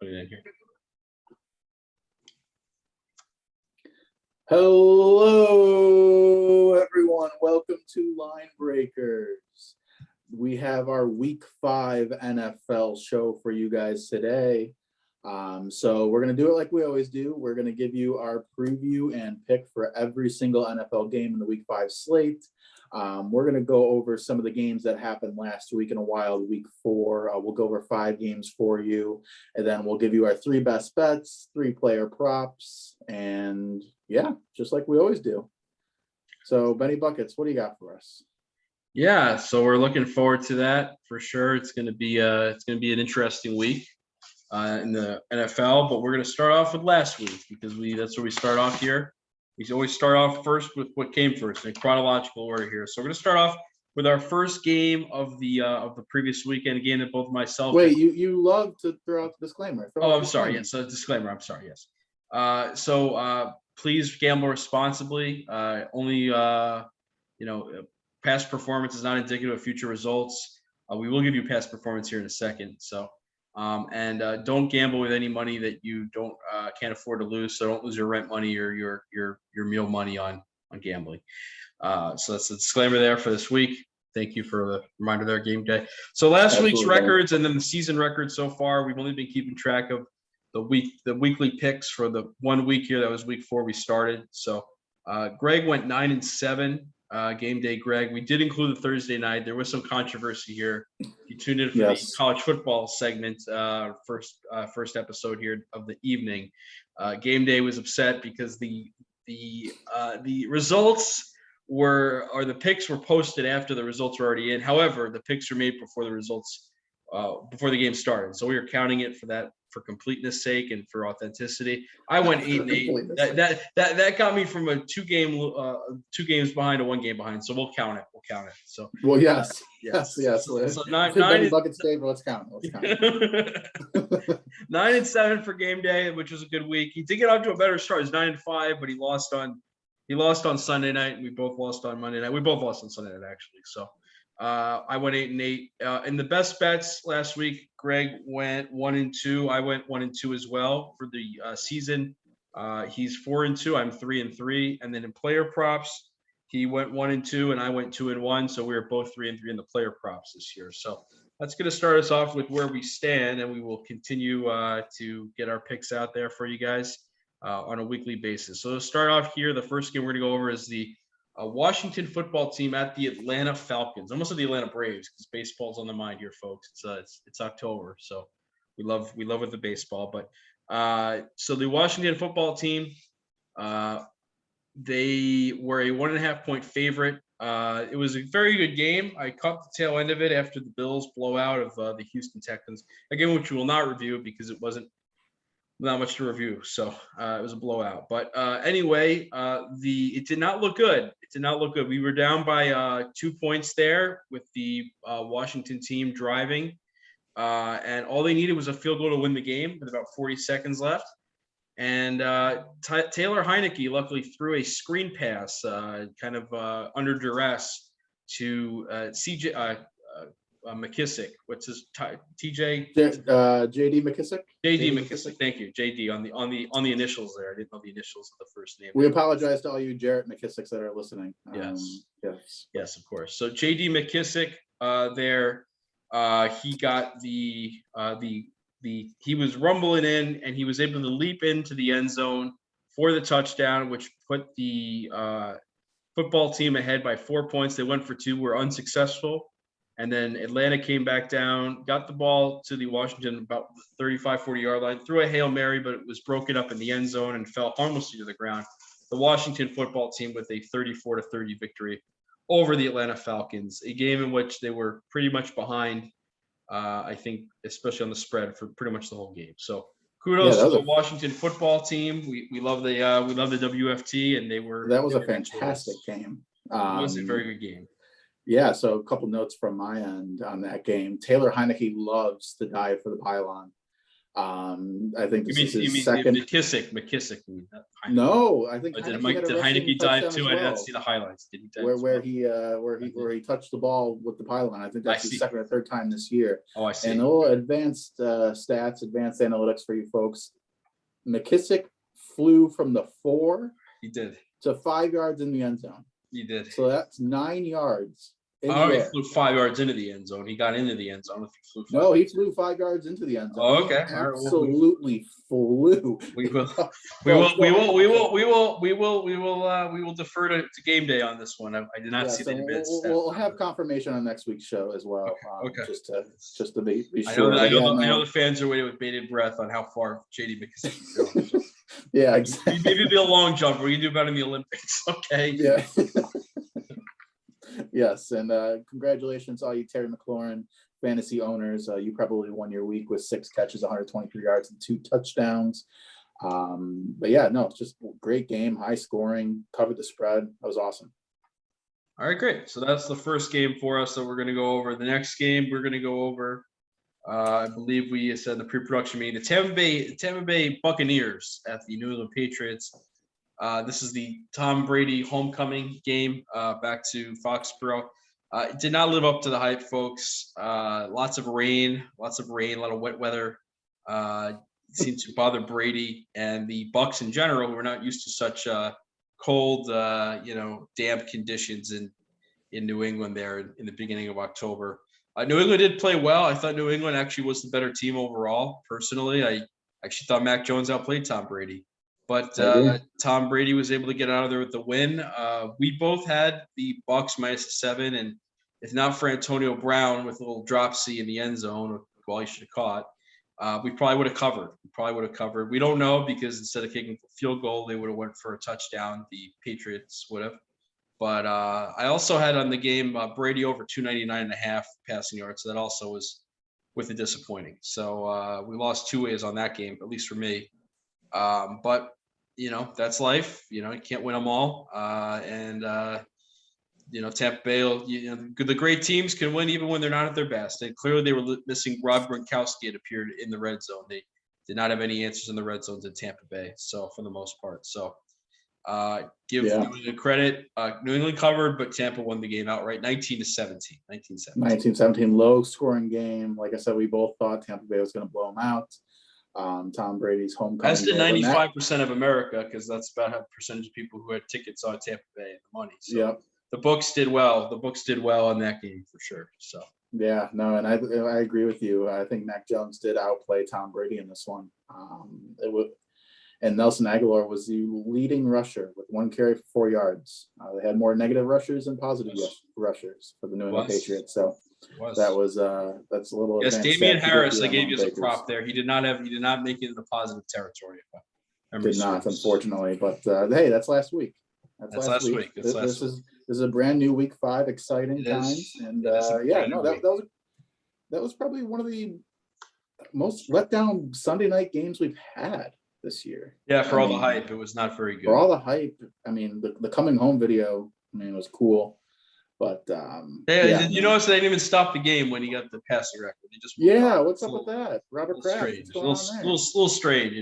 tuning in here. Hello, everyone. Welcome to Line Breakers. We have our Week 5 NFL show for you guys today. So we're going to do it like we always do. We're going to give you our preview and pick for every single NFL game in the Week 5 slate. We're going to go over some of the games that happened last week in a wild Week 4. We'll go over 5 games for you, and then we'll give you our 3 best bets, 3 player props, and yeah, just like we always do. So, Benny Buckets, what do you got for us? Yeah, so we're looking forward to that for sure. It's going to be an interesting week in the NFL, but we're going to start off with last week because that's where we start off here. We always start off first with what came first in chronological order here. So we're going to start off with our first game of the previous weekend, a game that both myself. Wait, you love to throw out the disclaimer. I'm sorry. Yes, a disclaimer. I'm sorry. Yes. Please gamble responsibly. Only past performance is not indicative of future results. We will give you past performance here in a second. So. Don't gamble with any money that you can't afford to lose. So don't lose your rent money or your meal money on gambling. So that's a disclaimer there for this week. Thank you for the reminder there, game day. So last week's records and then the season records so far, we've only been keeping track of the weekly picks for the 1 week here. That was week 4 we started. So Greg went 9-7. Game day, Greg. We did include the Thursday night. There was some controversy here. You tuned in for the college football segment, first episode here of the evening. Game day was upset because the results the picks were posted after the results were already in. However, the picks were made before the results before the game started. So we were counting it for completeness sake and for authenticity. I went 8-8. That got me from a 2 games behind to 1 game behind. So we'll count it. So yes. So 9 Buckets favor. Let's count it. 9-7 for game day, which was a good week. He did get off to a better start. He's 9-5, but he lost on Sunday night, and we both lost on Monday night. We both lost on Sunday night actually. So. I went 8-8. In the best bets last week, Greg went 1-2. I went 1-2 as well for the season. He's 4-2. I'm 3-3. And then in player props, he went 1-2, and I went 2-1. So we were both 3-3 in the player props this year. So that's going to start us off with where we stand, and we will continue to get our picks out there for you guys on a weekly basis. So to start off here, the first game we're going to go over is the Washington football team at the Atlanta Falcons. Almost at the Atlanta Braves because baseball's on the mind here, folks. It's October, so we love with the baseball. But so the Washington football team, they were a 1.5 point favorite. It was a very good game. I caught the tail end of it after the Bills blowout of the Houston Texans, a game which we will not review because it wasn't not much to review. So it was a blowout. But anyway, it did not look good. We were down by 2 points there with the Washington team driving. And all they needed was a field goal to win the game with about 40 seconds left. And Taylor Heinicke luckily threw a screen pass kind of under duress to McKissick. What's his TJ? JD McKissick. JD McKissick. Thank you, JD on the initials there. I didn't know the initials of the first name. We apologize to all you Jarrett McKissicks that are listening. Yes, of course. So JD McKissick there, he got he was rumbling in, and he was able to leap into the end zone for the touchdown, which put the football team ahead by 4 points. They went for 2, were unsuccessful. And then Atlanta came back down, got the ball to the Washington about 35, 40-yard line, threw a Hail Mary, but it was broken up in the end zone and fell harmlessly to the ground. The Washington football team with a 34-30 victory over the Atlanta Falcons, a game in which they were pretty much behind, I think, especially on the spread for pretty much the whole game. So kudos to the Washington football team. We love the WFT, and that was a fantastic game. It was a very good game. Yeah, so a couple notes from my end on that game. Taylor Heinicke loves to dive for the pylon. I think You this mean is you his mean second. McKissick? You mean not Heineke. No, I think Or did Heineke had a Heineke rushing dive touchdown as too? I didn't well, see the highlights. Did he dive where as where well? he where he touched the ball with the pylon. I think I that's his see. second or third time this year. Oh, I And see. a little advanced stats, advanced analytics for you folks. McKissick flew from the 4 He did. to 5 yards in the end zone. He did. So that's 9 yards in Oh, the he air. flew 5 yards into the end zone. He got into the end zone. If he flew 5 No, he yards. flew 5 yards into the end zone. Oh, He okay. All right. Well, absolutely flew. we will. Folks, go ahead. We will defer to game day on this one. I did not see Yes, the and advanced we'll stats. have confirmation on next week's show as well. Okay. Just to be I sure. know, But yeah, I know no. the fans are waiting with bated breath on how far JD McKissick can go. Yeah, exactly. Maybe it'll be a long jump where you do better in the Olympics. Okay. Yeah. Yes, and congratulations, all you Terry McLaurin fantasy owners. You probably won your week with 6 catches, 123 yards, and 2 touchdowns. But yeah, no, it's just a great game, high scoring, covered the spread. That was awesome. All right, great. So that's the first game for us that we're going to go over. The next game we're going to go over, I believe we said in the pre-production meeting, the Tampa Bay Buccaneers at the New England Patriots. This is the Tom Brady homecoming game back to Foxborough. It did not live up to the hype, folks. Lots of rain, a lot of wet weather. Seemed to bother Brady and the Bucs in general, who are not used to such cold, damp conditions in New England there in the beginning of October. New England did play well. I thought New England actually was the better team overall. Personally, I actually thought Mac Jones outplayed Tom Brady. But Tom Brady was able to get out of there with the win. We both had the Bucs -7, and if not for Antonio Brown with a little dropsy in the end zone, well, he should have caught, we probably would have covered. We don't know because instead of kicking a field goal, they would have went for a touchdown. The Patriots would have. But I also had on the game Brady over 299.5 passing yards. So that also was with a disappointing. So we lost 2 ways on that game, at least for me. But that's life. You can't win them all. Tampa Bay, the great teams can win even when they're not at their best. And clearly they were missing Rob Gronkowski. It appeared in the red zone. They did not have any answers in the red zones in Tampa Bay. So for the most part, give New England credit. New England covered, but Tampa won the game outright, 19-17. 19-17, low scoring game. Like I said, we both thought Tampa Bay was going to blow them out. Tom Brady's homecoming. As did 95% of America, because that's about how percentage of people who had tickets on Tampa Bay and the money. So the books did well. The books did well in that game for sure. So yeah, no, and I agree with you. I think Mac Jones did outplay Tom Brady in this one. And Nelson Aguilar was the leading rusher with 1 carry for 4 yards. They had more negative rushers than positive rushers for the New England Patriots. So that's a little. Yes, Damian Harris, I gave you as a prop there. He did not make it into positive territory. Did not, unfortunately. But hey, that's last week. That's last week. This is a brand new week 5, exciting times. And that was probably one of the most let down Sunday night games we've had this year. Yeah, for all the hype, it was not very good. For all the hype, I mean, the coming home video, was cool. But you notice they didn't even stop the game when he got the passing record. They just what's up with that? Robert Kraft, strange. A little strange,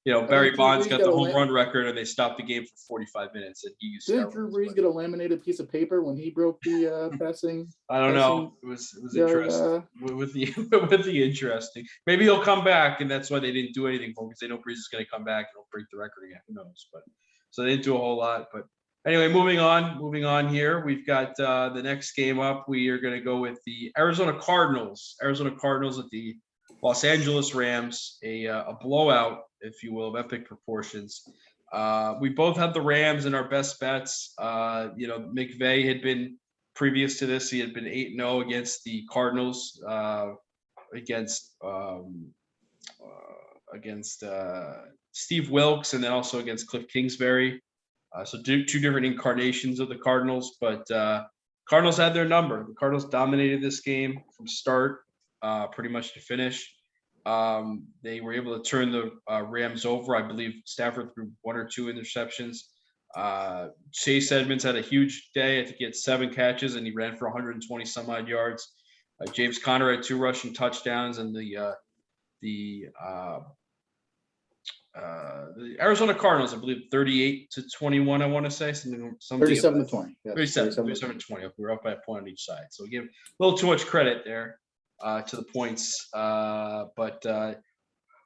Barry Bonds got the home run record and they stopped the game for 45 minutes and he used. Didn't Drew Brees get a laminated piece of paper when he broke the passing? I don't know. It was interesting. With the interesting. Maybe he'll come back and that's why they didn't do anything for him because they know Brees is going to come back and he'll break the record again. Who knows? But so they didn't do a whole lot. But anyway, moving on here. We've got the next game up. We are going to go with the Arizona Cardinals. Arizona Cardinals at the Los Angeles Rams, a blowout, if you will, of epic proportions. We both had the Rams in our best bets. McVay had been, previous to this, he had been 8-0 against the Cardinals, against Steve Wilkes, and then also against Cliff Kingsbury. So two different incarnations of the Cardinals, but Cardinals had their number. The Cardinals dominated this game from start, pretty much to finish. They were able to turn the Rams over. I believe Stafford threw 1 or 2 interceptions. Chase Edmonds had a huge day. I think he had 7 catches and he ran for 120 some odd yards. James Conner had 2 rushing touchdowns, and the the Arizona Cardinals, I believe 38-21. I want to say something 37-20. Yes, 37-20. Okay, we're up by a point on each side, so we give a little too much credit there to the points. But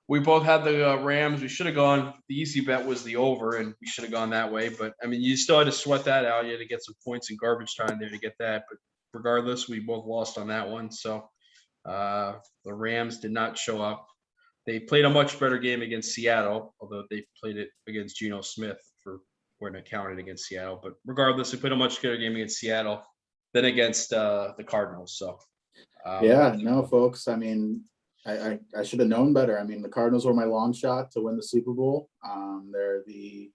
we both had the Rams. We should have gone. The easy bet was the over, and we should have gone that way. But I mean, you still had to sweat that out. You had to get some points in garbage time there to get that. But regardless, we both lost on that one. So the Rams did not show up. They played a much better game against Seattle, although they played it against Geno Smith for when it counted against Seattle. But regardless, they played a much better game against Seattle than against the Cardinals. So yeah, no, folks. I mean, I should have known better. I mean, the Cardinals were my long shot to win the Super Bowl. They're the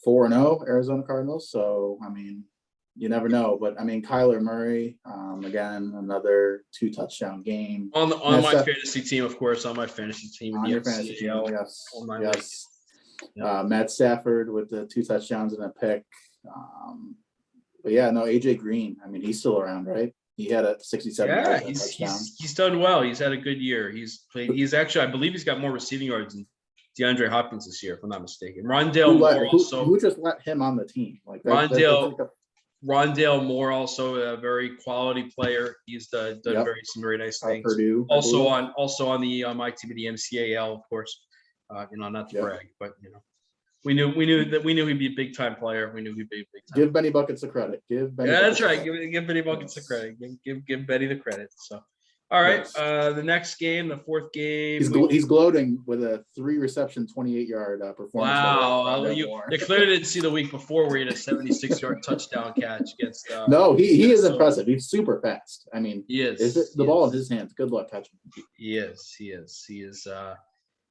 4-0 Arizona Cardinals. So I mean, you never know. But I mean, Kyler Murray, again, another 2-touchdown game. On my fantasy team, of course, on my fantasy team. On your fantasy team, yes. Yes. Yeah. Matt Stafford with the 2 touchdowns and a pick. But yeah, no, AJ Green. I mean, he's still around, right? He had a 67. Yeah, he's done well. He's had a good year. He's actually, I believe he's got more receiving yards than DeAndre Hopkins this year, if I'm not mistaken. Who just let him on the team? Like Rondale Moore, also a very quality player. He's done some very nice things. Purdue, also on the my team of the MCAL, of course. Not to brag, but we knew he'd be a big time player. We knew he'd be a big time. Give Benny buckets of credit. That's right. Give Benny buckets of credit. Give Benny the credit. So, all right. Yes. The next game, the fourth game. He's gloating with a 3-reception, 28-yard performance. Wow. You clearly didn't see the week before where he had a 76-yard touchdown catch against. No, he is impressive. He's super fast. I mean, he is. The ball in his hands. Good luck catching him. He is.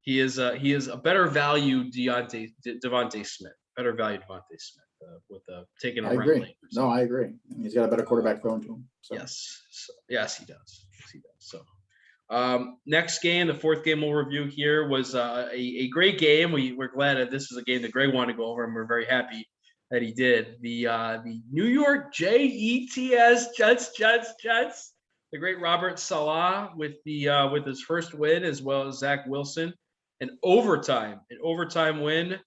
He is a better value Devontae Smith. Better value Devontae Smith with taking a I agree. No, I agree. He's got a better quarterback thrown to him. So. Yes, he does. So, next game, the fourth game we'll review here was a great game. We're glad that this is a game that Greg wanted to go over, and we're very happy that he did. The New York Jets. The great Robert Saleh with his first win, as well as Zach Wilson. An overtime win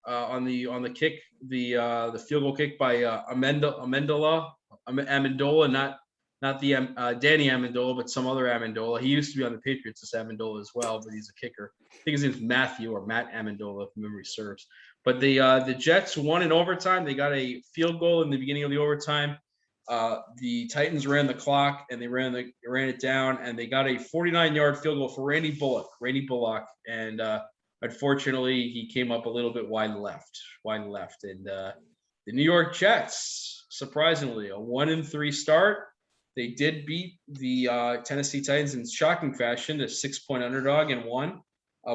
on the kick, the field goal kick by Amendola, not the Danny Amendola, but some other Amendola. He used to be on the Patriots as Amendola as well, but he's a kicker. I think his name's Matthew or Matt Amendola, if memory serves. But the Jets won in overtime. They got a field goal in the beginning of the overtime. The Titans ran the clock and they ran it down, and they got a 49-yard field goal for Randy Bullock, and unfortunately he came up a little bit wide left, and the New York Jets, surprisingly, a 1-3 start. They did beat the Tennessee Titans in shocking fashion, a 6-point underdog, and won.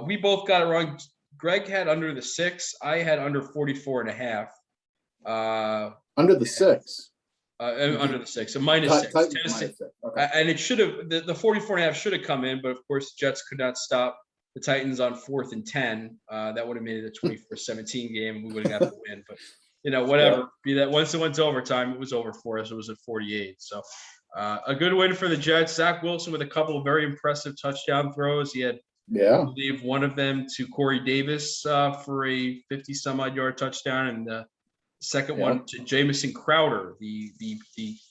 We both got it wrong. Greg had under the 6. I had under 44.5. Under the 6. Under the 6, so -6. Tennessee, okay. And it should have the 44.5 should have come in, but of course Jets could not stop the Titans on 4th and 10. That would have made it a 24-17 game. We would have got the win, but whatever. Yeah. Be that once it went to overtime, it was over for us. It was at 48. So a good win for the Jets. Zach Wilson with a couple of very impressive touchdown throws. He had, I believe, one of them to Corey Davis for a 50-some-odd yard touchdown, and the second one to Jamison Crowder, the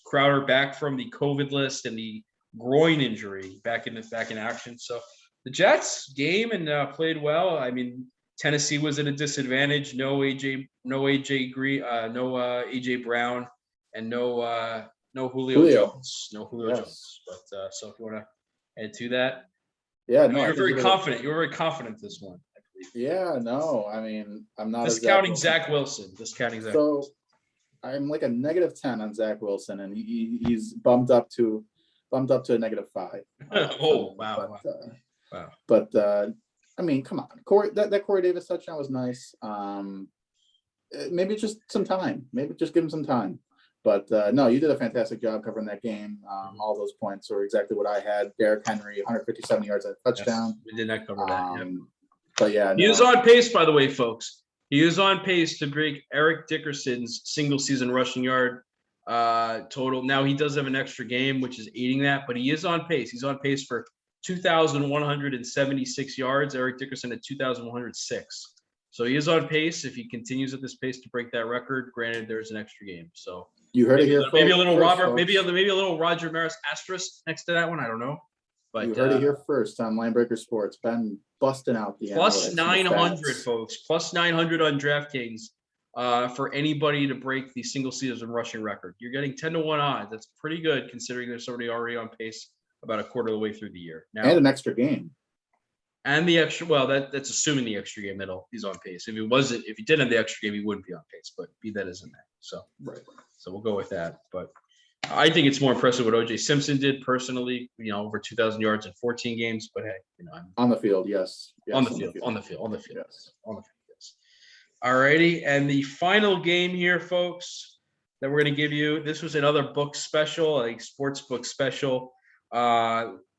Crowder back from the COVID list and the groin injury back in action. So the Jets game and played well. I mean, Tennessee was at a disadvantage. No AJ Brown, and no Julio Jones. No Julio Jones. But so if you want to add to that, you're very confident. You were very confident this one. Yeah, no, I mean, I'm not discounting Zach Wilson. So I'm like a -10 on Zach Wilson, and he's bumped up to a -5. Wow. But I mean, come on, that Corey Davis touchdown was nice. Maybe just some time. Maybe just give him some time. But no, you did a fantastic job covering that game. All those points were exactly what I had. Derrick Henry, 157 yards at touchdown. Yes, we did not cover that. But yeah, he is on pace, by the way, folks. He is on pace to break Eric Dickerson's single-season rushing yard total. Now he does have an extra game, which is aiding that, but he is on pace. He's on pace for 2,176 yards. Eric Dickerson at 2,106. So he is on pace if he continues at this pace to break that record. Granted, there's an extra game, so You heard it here maybe a first, little Robert, folks. maybe a little Roger Maris asterisk next to that one. I don't know, but You heard it here first on Linebreaker Sports. Ben busting out the plus analytics and the 900, stats. folks. Plus 900 on DraftKings for anybody to break the single season rushing record. You're getting 10-1 odds. That's pretty good considering there's somebody already on pace about a quarter of the way through the year. Now, And an extra game. and the extra, well, that's assuming the extra game that he's on pace. If he didn't have the extra game, he wouldn't be on pace. But be that as it may, so we'll go with that. But I think it's more impressive what OJ Simpson did personally. Over 2,000 yards in 14 games. But hey, on the field, yes. on the field. Yes. Yes. All righty, and the final game here, folks, that we're going to give you. This was another book special, a sports book special.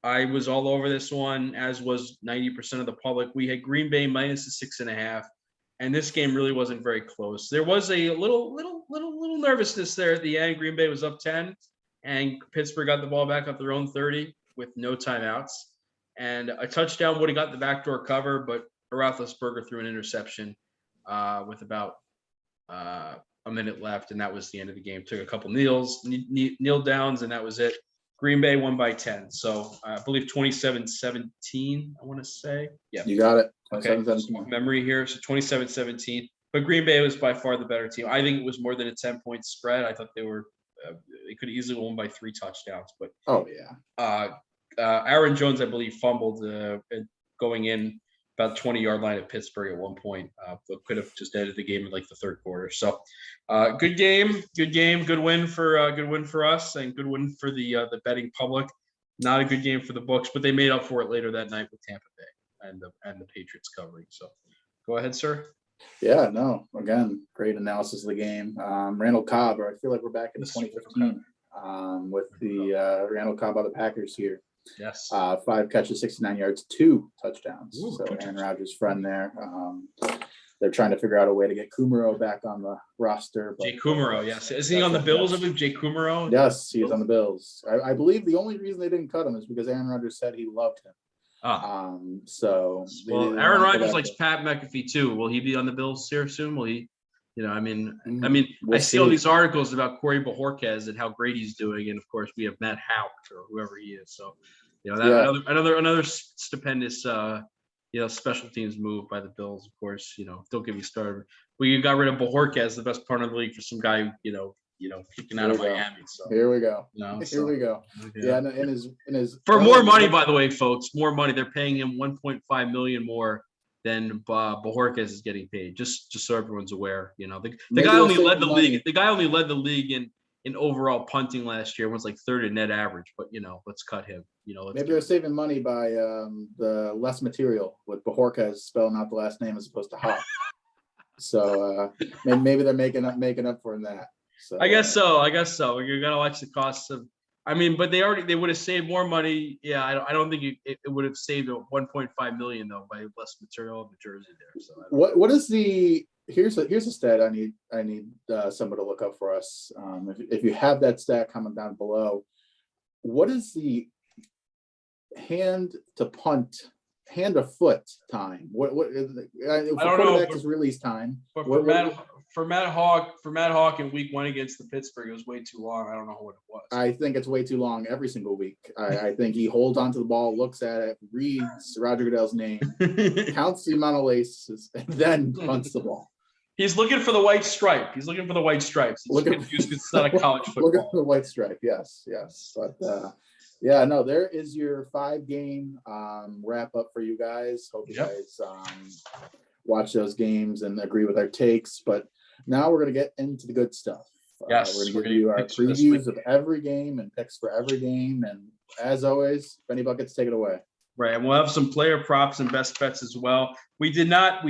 I was all over this one, as was 90% of the public. We had Green Bay minus the 6.5, and this game really wasn't very close. There was a little nervousness there at the end. Green Bay was up 10, and Pittsburgh got the ball back up their own 30 with no timeouts, and a touchdown would have got the backdoor cover, but Roethlisberger threw an interception with about a minute left, and that was the end of the game. Took a couple kneel downs, and that was it. Green Bay won by 10. So I believe 27-17, I want to say. Yeah. You got it. Okay. Memory here. So 27-17. But Green Bay was by far the better team. I think it was more than a 10-point spread. I thought they could easily won by 3 touchdowns. But Aaron Jones, I believe, fumbled going in about 20-yard line at Pittsburgh at one point, but could have just ended the game in like the third quarter. So, good game, good win for us, and good win for the betting public. Not a good game for the books, but they made up for it later that night with Tampa Bay and the Patriots covering. So, go ahead, sir. Yeah, no. Again, great analysis of the game. Randall Cobb, or I feel like we're back in 2015 with the Randall Cobb of the Packers here. Yes. 5 catches, 69 yards, 2 touchdowns. Ooh, so 2 Aaron Rodgers' friend there. They're trying to figure out a way to get Kumaro back on the roster. Jay Kumaro, yes. Is he on the Bills? I believe Jay Kumaro. Yes, he is on the Bills. I believe the only reason they didn't cut him is because Aaron Rodgers said he loved him. So Aaron Rodgers likes Pat McAfee too. Will he be on the Bills here soon? Will he? I see all these articles about Corey Bojorquez and how great he's doing, and of course we have Matt Houck or whoever he is. So, another stupendous, special teams move by the Bills. Of course, don't get me started. We got rid of Bojorquez, the best partner of the league, for some guy, kicking out of Miami. So here we go. Here we go. Yeah, in his for more money, by the way, folks, more money. They're paying him $1.5 million more than Bojorquez is getting paid. Just so everyone's aware, the guy only led the league. The guy only led the league in overall punting last year. Was like third in net average, but let's cut him. Maybe they're saving money by the less material with Bojorquez spelling out the last name as opposed to Hawk. So maybe they're making up for that. So I guess so. You're gonna watch the costs of. But they would have saved more money. Yeah, I don't think it would have saved $1.5 million though by less material of the jersey there. So what is the here's a stat I need somebody to look up for us. If you have that stat, comment down below. What is the hand to foot time? What I don't know. Is release time. But for Matt Hawk in week 1 against the Pittsburgh, it was way too long. I don't know what it was. I think it's way too long every single week. I think he holds onto the ball, looks at it, reads Roger Goodell's name, counts the amount of laces, and then punts the ball. He's looking for the white stripe. He's looking for the white stripes. He's confused. It's not a college football. Looking for the white stripe. Yes. But there is your 5-game wrap up for you guys. Hope you guys watch those games and agree with our takes. But now we're going to get into the good stuff. Yes, we're going to give you our previews of every game and picks for every game. And as always, Benny Buckets, take it away. Right, and we'll have some player props and best bets as well. We did not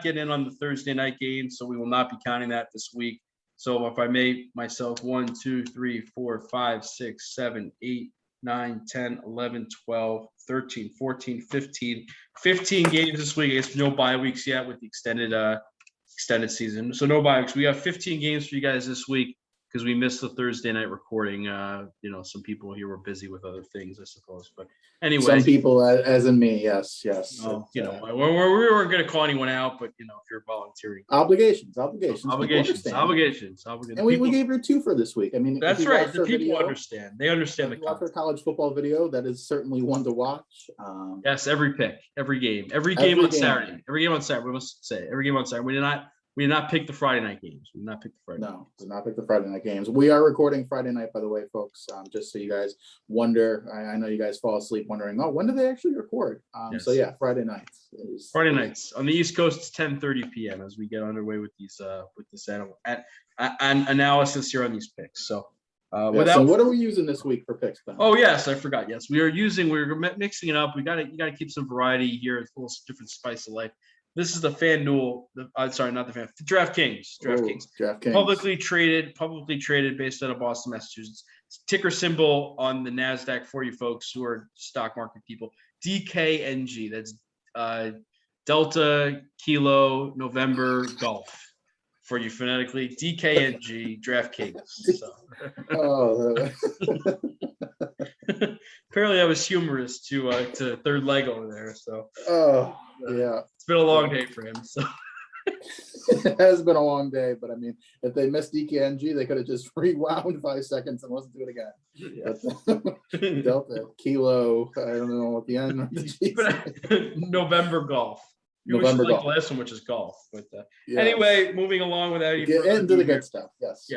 get in on the Thursday night game, so we will not be counting that this week. So if I may myself, 1, 2, 3, 4, 5, 6, 7, 8, 9, 10, 11, 12, 13, 14, 15 games this week. I guess no bye weeks yet with the extended season. So no bye weeks. We have 15 games for you guys this week. because we missed the Thursday night recording. Some people here were busy with other things, I suppose. But anyway, some people, as in me, yes. we weren't going to call anyone out, but if you're volunteering, obligations. And we gave you 2 for this week. I mean, that's right. The people understand. They understand the watch our college football video. That is certainly one to watch. Yes, every pick, every game on Saturday. Every game on Saturday. We must say every game on Saturday. We did not pick the Friday night games. We did not pick the Friday. No, did not pick the Friday night games. We are recording Friday night, by the way, folks. Just so you guys wonder. I know you guys fall asleep wondering, oh, when do they actually record? Yes. So yeah, Friday nights. Friday nights on the East Coast. It's 10:30 p.m. as we get underway with these this analysis here on these picks. So. So what are we using this week for picks, Ben? Oh yes, I forgot. Yes, we're mixing it up. You got to keep some variety here. It's a little different spice of life. This is the FanDuel. DraftKings. DraftKings. Publicly traded based out of Boston, Massachusetts. Ticker symbol on the NASDAQ for you folks who are stock market people. DKNG. That's Delta Kilo November Golf. For you phonetically, DKNG DraftKings. So. Apparently, that was humorous to third leg over there. So. Yeah. It's been a long day for him. So. It has been a long day, but I mean, if they missed DKNG, they could have just rewound 5 seconds and listened to it again. Yeah. Delta Kilo. I don't know what the end. November Golf. November golf. The last one, which is golf. But anyway, moving along without any get into the good stuff. Yes.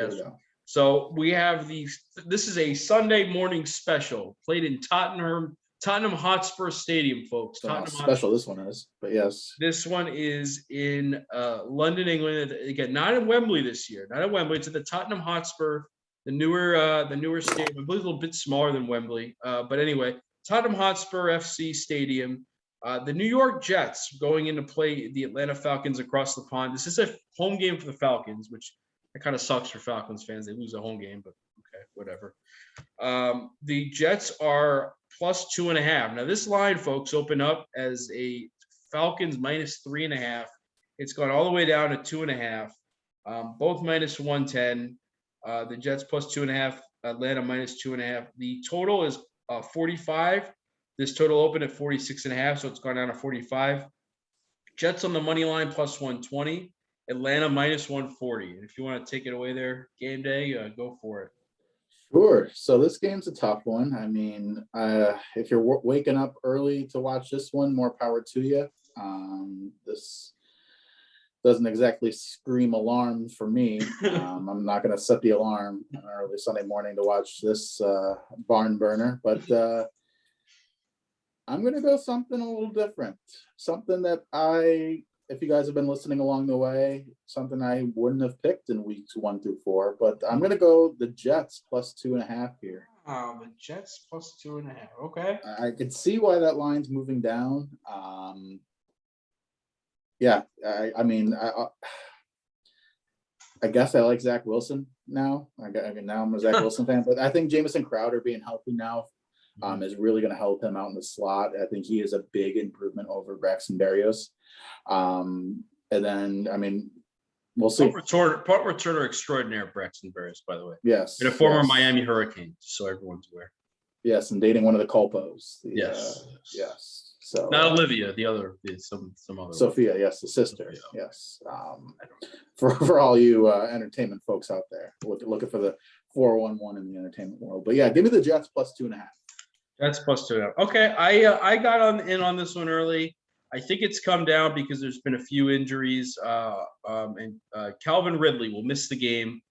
So we have this is a Sunday morning special played in Tottenham Hotspur Stadium, folks. Special this one is, but yes. This one is in London, England. Again, not in Wembley this year. Not at Wembley. It's at the Tottenham Hotspur, the newer stadium. I believe a little bit smaller than Wembley. But anyway, Tottenham Hotspur FC Stadium. The New York Jets going in to play the Atlanta Falcons across the pond. This is a home game for the Falcons, which kind of sucks for Falcons fans. They lose a home game, but okay, whatever. The Jets are plus 2.5. Now, this line, folks, opened up as a Falcons minus 3.5. It's gone all the way down to 2.5. Both minus 110. The Jets plus 2.5. Atlanta minus 2.5. The total is 45. This total opened at 46.5, so it's gone down to 45. Jets on the money line plus 120. Atlanta minus 140. And if you want to take it away there, game day, go for it. Sure. So this game's a tough one. I mean, if you're waking up early to watch this one, more power to you. This doesn't exactly scream alarm for me. I'm not going to set the alarm on an early Sunday morning to watch this barn burner, but I'm going to go something a little different. Something that if you guys have been listening along the way, something I wouldn't have picked in weeks 1 through 4, but I'm going to go the Jets plus 2.5 here. The Jets plus 2.5. Okay. I could see why that line's moving down. I guess I like Zach Wilson now. Now I'm a Zach Wilson fan, but I think Jamison Crowder being healthy now is really going to help him out in the slot. I think he is a big improvement over Braxton Berrios. And then, I mean, we'll see. Punt returner extraordinaire, Braxton Berrios, by the way. Yes. And a former Miami Hurricane, so everyone's aware. Yes, and dating one of the Colpos. Yes. So not Olivia, the other, some other. Sophia, one. Yes, the sister. Sophia. Yes. For all you entertainment folks out there, looking for the 411 in the entertainment world. But yeah, give me the Jets plus 2.5. That's plus 2.5. Okay, I got in on this one early. I think it's come down because there's been a few injuries. And Calvin Ridley will miss the game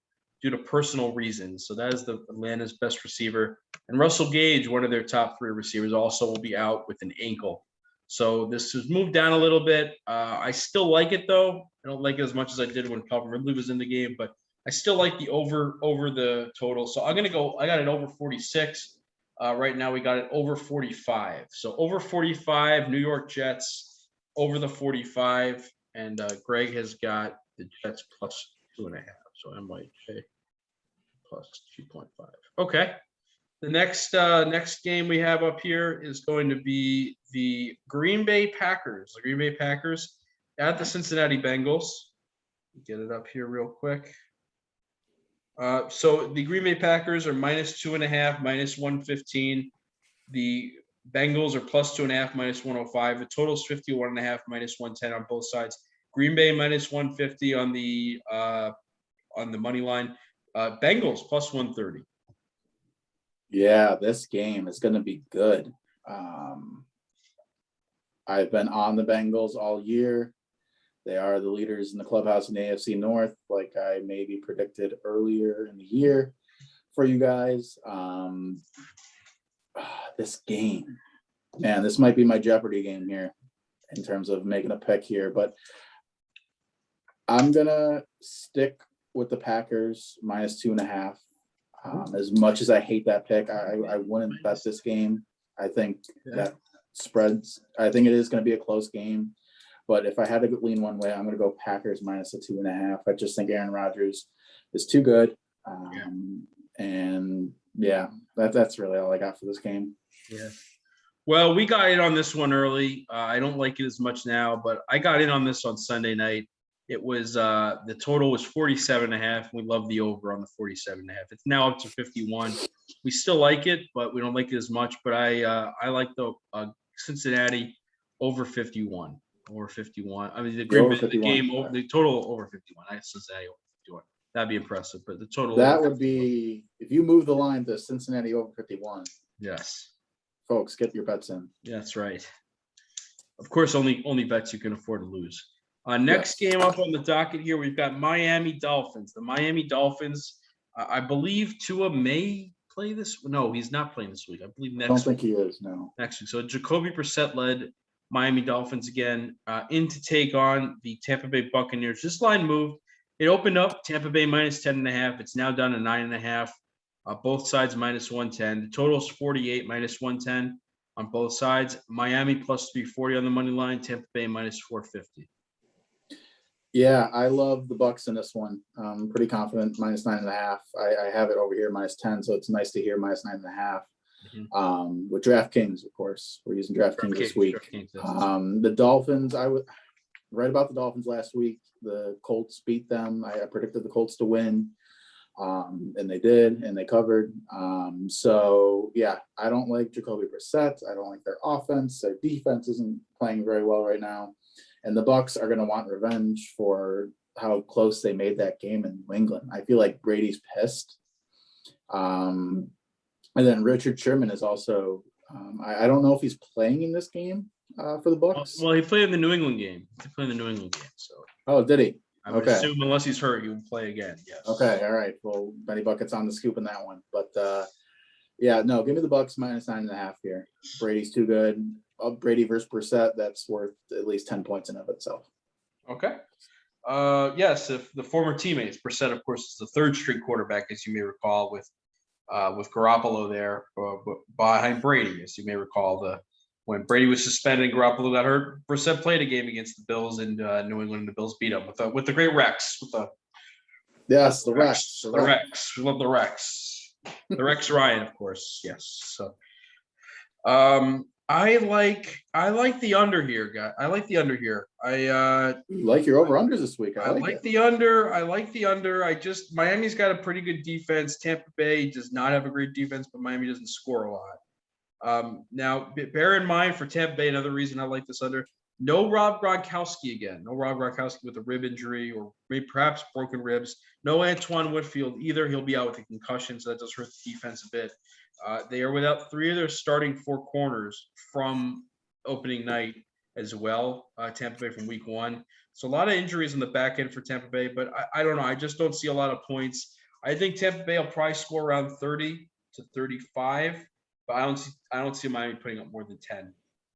due to personal reasons. So that is the Atlanta's best receiver. And Russell Gage, one of their top 3 receivers, also will be out with an ankle. So this has moved down a little bit. I still like it, though. I don't like it as much as I did when Calvin Ridley was in the game, but I still like the over the total. So I'm going to go – I got it over 46. Right now we got it over 45. So over 45, New York Jets, over the 45. And Greg has got the Jets plus 2.5. So MYJ plus 2.5. Okay. The next game we have up here is going to be the Green Bay Packers. The Green Bay Packers at the Cincinnati Bengals. Get it up here real quick. So the Green Bay Packers are -2.5, -115. The Bengals are +2.5, -105. The total is 51.5, -110 on both sides. Green Bay -150 on the money line. Bengals +130. Yeah, this game is going to be good. I've been on the Bengals all year. They are the leaders in the clubhouse in the AFC North, like I maybe predicted earlier in the year for you guys. This game, man, this might be my Jeopardy game here in terms of making a pick here, but I'm gonna stick with the Packers -2.5. As much as I hate that pick, I wouldn't bet this game. I think that spreads. I think it is going to be a close game, but if I had to lean one way, I'm going to go Packers -2.5. I just think Aaron Rodgers is too good, and yeah, that's really all I got for this game. Yeah. Well, we got in on this one early. I don't like it as much now, but I got in on this on Sunday night. It was the total was 47.5. We love the over on the 47.5. It's now up to 51. We still like it, but we don't like it as much. But I like the Cincinnati over 51. Over 51. I mean, the game over the total over 51. I Cincinnati over 51. That'd be impressive. But the total that would be if you move the line to Cincinnati over 51. Yes. Folks, get your bets in. Yeah, that's right. Of course, only bets you can afford to lose. Next game up on the docket here, we've got Miami Dolphins. The Miami Dolphins, I believe Tua may play this. No, he's not playing this week. I believe next week. I don't think he is, no. Next week. So Jacoby Brissett led Miami Dolphins again in to take on the Tampa Bay Buccaneers. This line moved. It opened up Tampa Bay -10.5. It's now down to 9.5. Both sides -110. The total is 48 -110 on both sides. Miami +340 on the money line. Tampa Bay -450. Yeah, I love the Bucs in this one. I'm pretty confident -9.5. I have it over here -10, so it's nice to hear -9.5. Mm-hmm. With DraftKings, of course, we're using DraftKings this week. The Dolphins, I was right about the Dolphins last week. The Colts beat them. I predicted the Colts to win, and they did, and they covered. So yeah, I don't like Jacoby Brissett. I don't like their offense. Their defense isn't playing very well right now. And the Bucs are going to want revenge for how close they made that game in New England. I feel like Brady's pissed. And then Richard Sherman is also. I don't know if he's playing in this game for the Bucs. Well, he played in the New England game. So. Oh, did he? I would assume unless he's hurt, he would play again. Yes. Okay. All right. Well, Benny Bucket's on the scoop in that one. But yeah, no, give me the Bucs -9.5 here. Brady's too good. Brady versus Brissett, that's worth at least 10 points in of itself. Okay. Yes, if the former teammates, Brissett, of course, is the third string quarterback, as you may recall, with Garoppolo there behind Brady, as you may recall. When Brady was suspended and Garoppolo got hurt, Brissett played a game against the Bills in New England, and the Bills beat him with the great Rex. The Rex. We love the Rex. The Rex Ryan, of course. Yes. So, I like the under here, guy. I like the under here. You like your over-unders this week. I like the under. Miami's got a pretty good defense. Tampa Bay does not have a great defense, but Miami doesn't score a lot. Now, bear in mind for Tampa Bay, another reason I like this under, no Rob Gronkowski again. No Rob Gronkowski with a rib injury or maybe perhaps broken ribs. No Antoine Whitfield either. He'll be out with a concussion, so that does hurt the defense a bit. They are without 3 of their starting 4 corners from opening night as well, Tampa Bay from week 1. So a lot of injuries in the back end for Tampa Bay, but I don't know. I just don't see a lot of points. I think Tampa Bay will probably score around 30 to 35, but I don't see Miami putting up more than 10,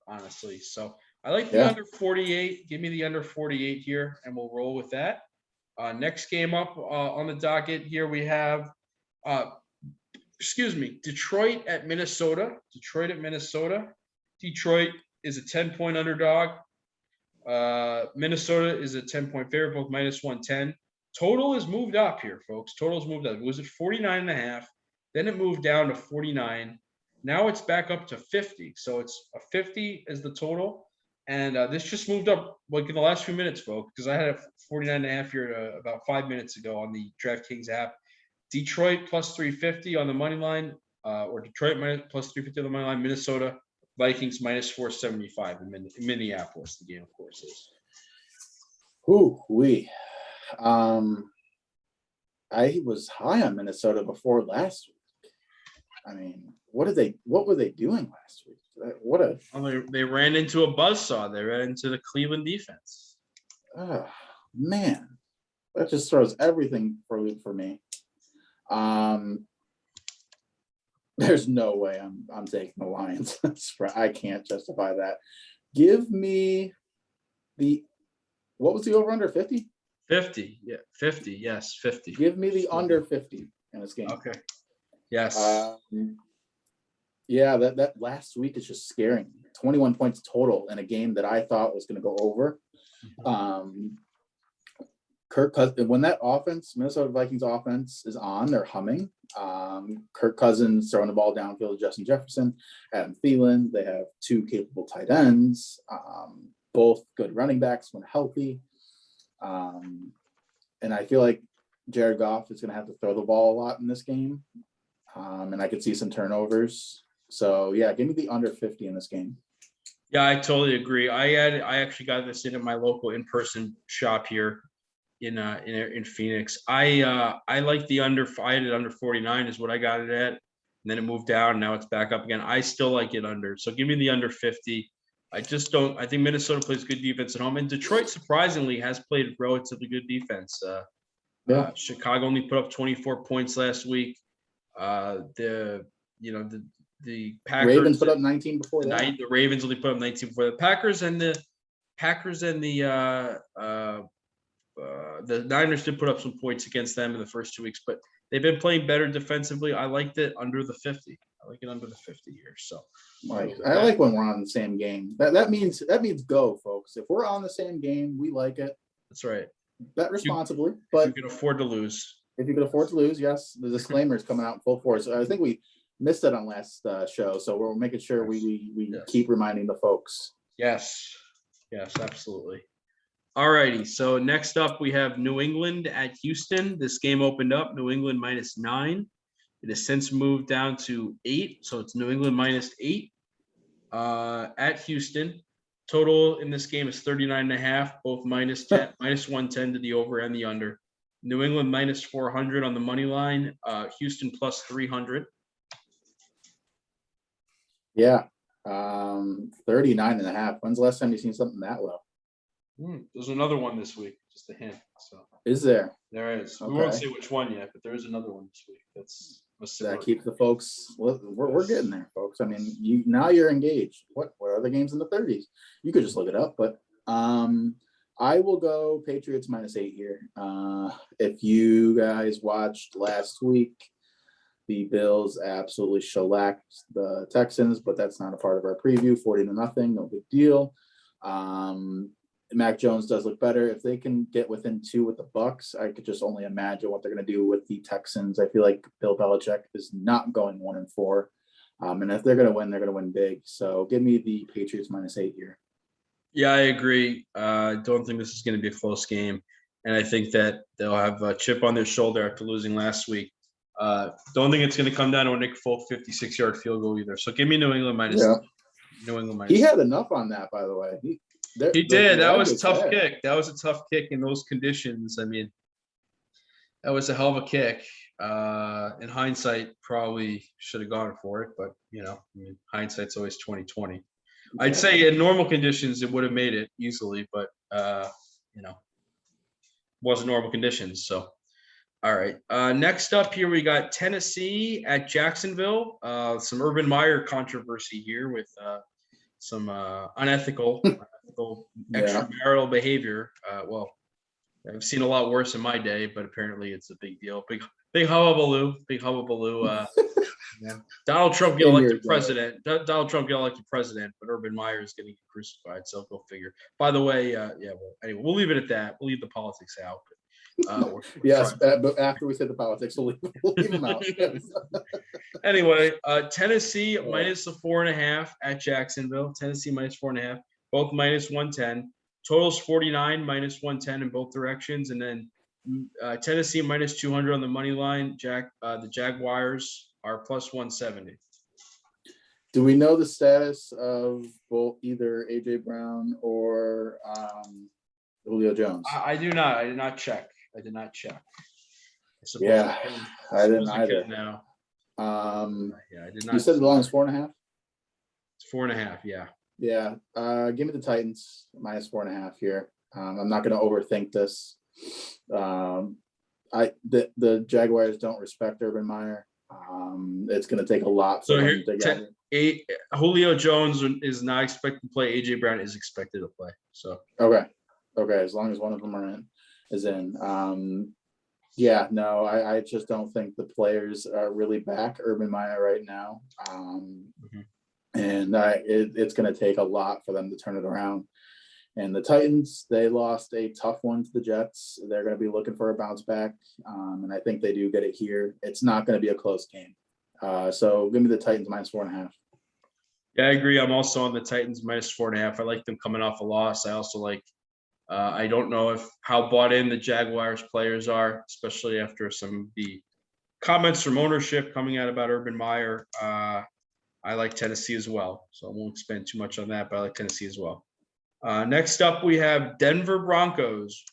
honestly. So I like the under 48. Give me the under 48 here, and we'll roll with that. Next game up on the docket here, we have Detroit at Minnesota. Detroit is a 10-point underdog. Minnesota is a 10-point favorite, both -110. Total is moved up here, folks. Total is moved up. It was at 49.5. Then it moved down to 49. Now it's back up to 50. So it's a 50 is the total. And this just moved up like in the last few minutes, folks, because I had a 49.5 here about 5 minutes ago on the DraftKings app. Detroit plus 350 on the money line, or Detroit plus 350 on the money line. Minnesota Vikings minus 475 in Minneapolis. The game, of course, is. Ooh, I was high on Minnesota before last week. I mean, what were they doing last week? They ran into a buzzsaw. They ran into the Cleveland defense. Man, that just throws everything for me. There's no way I'm taking the Lions. I can't justify that. Give me what was the over under 50? 50, yeah, 50, yes, 50. Give me the under 50 in this game. Okay. Yes. Yeah, that last week is just scaring me. 21 points total in a game that I thought was going to go over. Kirk Cousins, when that offense, Minnesota Vikings offense is on, they're humming. Kirk Cousins throwing the ball downfield to Justin Jefferson, Adam Thielen. They have two capable tight ends, both good running backs when healthy. And I feel like Jared Goff is going to have to throw the ball a lot in this game. And I could see some turnovers. So yeah, give me the under 50 in this game. Yeah, I totally agree. I actually got this in at my local in-person shop here in Phoenix. I like the under. I had it under 49 is what I got it at, and then it moved down. Now it's back up again. I still like it under. So give me the under 50. I just don't. I think Minnesota plays good defense at home, and Detroit surprisingly has played relatively good defense. Chicago only put up 24 points last week. The Packers, Ravens put up 19 before that. The Ravens only put up 19 before the Packers and the Niners did put up some points against them in the first 2 weeks, but they've been playing better defensively. I liked it under the 50. I like it under the 50 here. So I like when we're on the same game. That means go, folks. If we're on the same game, we like it. That's right. Bet responsibly, but you can afford to lose. If you can afford to lose, yes. The disclaimer is coming out in full force. I think we missed it on last show, so we're making sure we keep reminding the folks. Yes, absolutely. All righty. So next up, we have New England at Houston. This game opened up New England -9. It has since moved down to 8, so it's New England -8 at Houston. Total in this game is 39.5, both -10, -110 to the over and the under. New England -400 on the money line. Houston +300. Yeah. 39.5. When's the last time you've seen something that low? There's another one this week, just a hint. So is there? There is. Okay. We won't say which one yet, but there is another one this week. That keeps the folks. We're getting there, folks. I mean, you're engaged. What other games in the 30s? You could just look it up, but I will go Patriots -8 here. If you guys watched last week, the Bills absolutely shellacked the Texans, but that's not a part of our preview. 40-0, no big deal. Mac Jones does look better. If they can get within 2 with the Bucks, I could just only imagine what they're going to do with the Texans. I feel like Bill Belichick is not going 1-4. And if they're going to win, they're going to win big. So give me the Patriots -8 here. Yeah, I agree. I don't think this is going to be a close game. And I think that they'll have a chip on their shoulder after losing last week. Don't think it's going to come down to a Nick Folk 56-yard field goal either. So give me New England -8. New England -8. He had enough on that, by the way. He did. That was a tough kick. That was a tough kick in those conditions. I mean, that was a hell of a kick. In hindsight, probably should have gone for it, but hindsight's always 20/20. I'd say in normal conditions it would have made it easily, but wasn't normal conditions. So, all right. Next up here we got Tennessee at Jacksonville. Some Urban Meyer controversy here with some unethical extramarital behavior. Well, I've seen a lot worse in my day, but apparently it's a big deal. Big hullabaloo. Donald Trump get elected president. Donald Trump get elected president, but Urban Meyer is getting crucified. So go figure. By the way, anyway, we'll leave it at that. We'll leave the politics out. But, yes, but after we said the politics, we'll leave them out. Anyway, Tennessee -4.5 at Jacksonville. Tennessee -4.5, both -110. Totals 49, -110 in both directions, and then Tennessee minus 200 on the money line. The Jaguars are plus 170. Do we know the status of both either AJ Brown or Julio Jones? I do not. I did not check. I suppose Yeah, I didn't suppose either. could now. Yeah, I did not. You said the line is 4.5? It's 4.5. Yeah. Yeah. Give me the Titans minus 4.5 here. I'm not going to overthink this. The Jaguars don't respect Urban Meyer. It's going to take a lot for So them to get. Julio Jones is not expected to play. AJ Brown is expected to play. So okay, as long as one of them is in. Yeah, no, I just don't think the players are really back Urban Meyer right now. And it's going to take a lot for them to turn it around. And the Titans, they lost a tough one to the Jets. They're going to be looking for a bounce back. And I think they do get it here. It's not going to be a close game. So give me the Titans minus 4.5. Yeah, I agree. I'm also on the Titans minus 4.5. I like them coming off a loss. I also like, I don't know how bought in the Jaguars players are, especially after some of the comments from ownership coming out about Urban Meyer. I like Tennessee as well. So I won't spend too much on that, but I like Tennessee as well. Next up, we have Denver Broncos.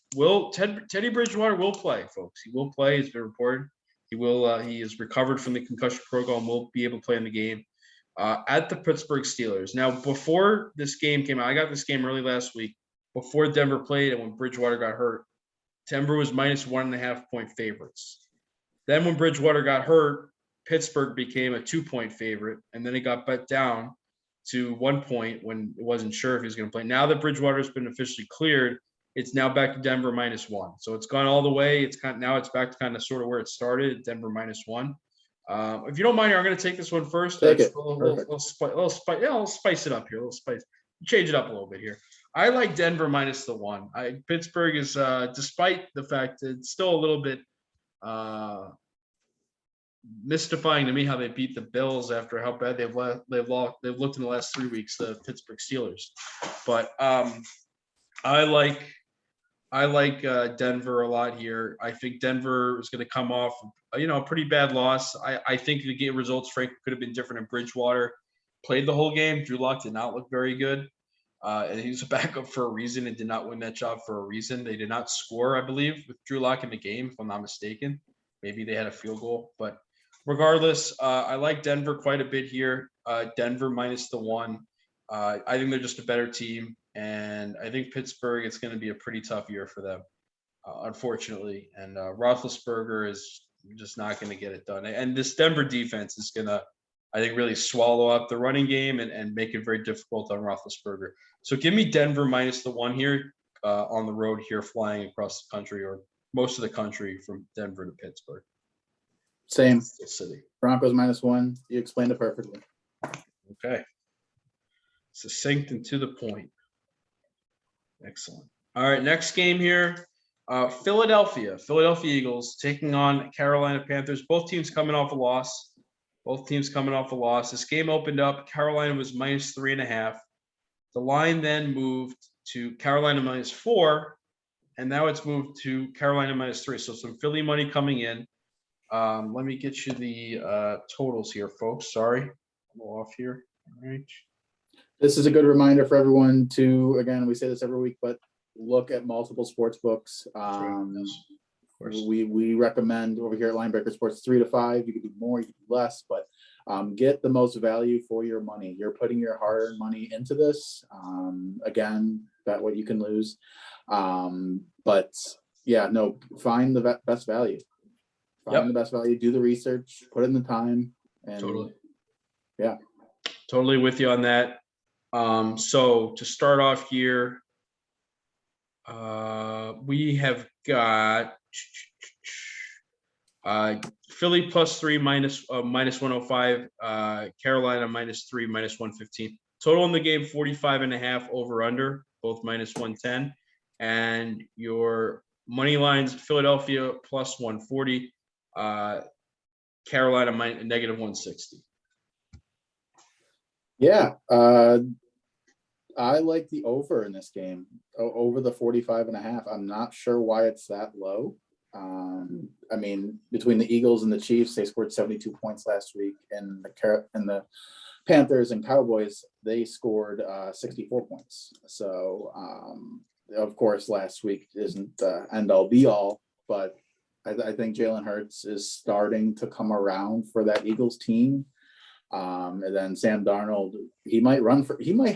Teddy Bridgewater will play, folks. He will play. It's been reported. He is recovered from the concussion protocol, will be able to play in the game at the Pittsburgh Steelers. Now, before this game came out, I got this game early last week. Before Denver played and when Bridgewater got hurt, Denver was minus 1.5 point favorites. Then when Bridgewater got hurt, Pittsburgh became a 2-point favorite, and then it got bet down to 1 point when it wasn't sure if he was going to play. Now that Bridgewater has been officially cleared, it's now back to Denver minus 1. So it's gone all the way. Now it's back to kind of sort of where it started, Denver minus 1. If you don't mind, I'm going to take this one first. Take it. I'll spice it up here. Change it up a little bit here. I like Denver minus the 1. Pittsburgh is, despite the fact that it's still a little bit mystifying to me how they beat the Bills after how bad they've looked in the last 3 weeks, the Pittsburgh Steelers. But I like Denver a lot here. I think Denver is going to come off, a pretty bad loss. I think the game results, frankly, could have been different if Bridgewater played the whole game. Drew Lock did not look very good. And he was a backup for a reason and did not win that job for a reason. They did not score, I believe, with Drew Lock in the game, if I'm not mistaken. Maybe they had a field goal. But regardless, I like Denver quite a bit here. Denver minus the 1. I think they're just a better team. And I think Pittsburgh, it's going to be a pretty tough year for them, unfortunately. And Roethlisberger is just not going to get it done. And this Denver defense is going to, I think, really swallow up the running game and make it very difficult on Roethlisberger. So give me Denver minus the 1 here on the road here, flying across the country or most of the country from Denver to Pittsburgh. Same. City. Broncos minus 1. You explained it perfectly. Okay. Succinct and to the point. Excellent. All right, next game here. Philadelphia Eagles taking on Carolina Panthers. Both teams coming off a loss. This game opened up. Carolina was minus 3.5. The line then moved to Carolina minus 4, and now it's moved to Carolina minus 3. So some Philly money coming in. Let me get you the totals here, folks. Sorry, I'm off here. All right. This is a good reminder for everyone to, again, we say this every week, but look at multiple sports books. We recommend over here at Linebreaker Sports 3 to 5. You can do more, you can do less, but get the most value for your money. You're putting your hard-earned money into this. Again, bet what you can lose. But yeah, no, find the best value. Find the best value. Do the research. Put in the time. And totally. Yeah. Totally with you on that. So to start off here, we have got Philly plus 3 minus 105, Carolina minus 3 minus 115. Total in the game 45.5 over under, both minus 110. And your money lines, Philadelphia plus 140, Carolina negative 160. Yeah, I like the over in this game, over the 45.5. I'm not sure why it's that low. I mean, between the Eagles and the Chiefs, they scored 72 points last week, and the Panthers and Cowboys, they scored 64 points. So, of course, last week isn't the end all be all, but I think Jalen Hurts is starting to come around for that Eagles team. And then Sam Darnold, he might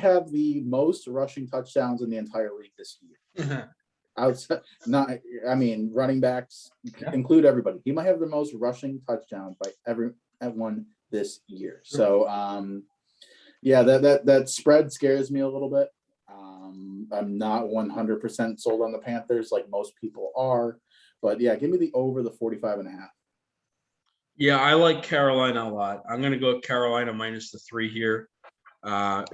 have the most rushing touchdowns in the entire league this year. Outside, running backs include everybody. He might have the most rushing touchdowns by everyone this year. So, that spread scares me a little bit. I'm not 100% sold on the Panthers like most people are, but yeah, give me the over the 45.5. Yeah, I like Carolina a lot. I'm going to go Carolina minus the 3 here.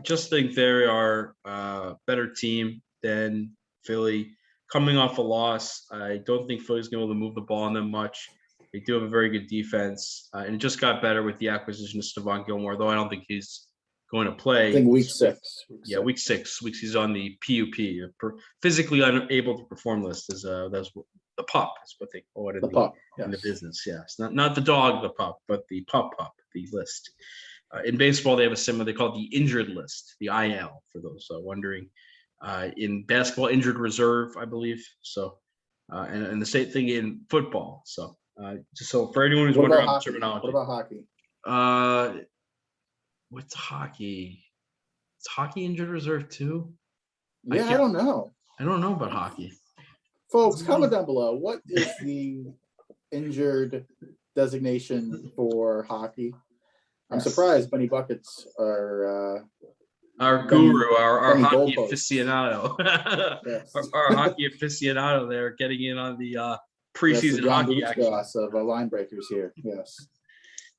Just think they are a better team than Philly. Coming off a loss, I don't think Philly's going to be able to move the ball on them much. They do have a very good defense, and it just got better with the acquisition of Stephon Gilmore, though I don't think he's going to play. I think week 6. Week 6. He's on the PUP, physically unable to perform list. That's the pup is what they call it in the business. Yes, not the dog, the pup, but the pup, the list. In baseball, they have a similar. They call it the injured list, the IL, for those wondering. In basketball, injured reserve, I believe. So, and the same thing in football. So, just so for anyone who's wondering about terminology. What about hockey? What's hockey? Is hockey injured reserve too? Yeah, I don't know. I don't know about hockey. Folks, comment down below. What is the injured designation for hockey? I'm surprised Benny Buckets are our guru, our hockey aficionado. Yes. our hockey aficionado there getting in on the preseason hockey action. Of line breakers here. Yes.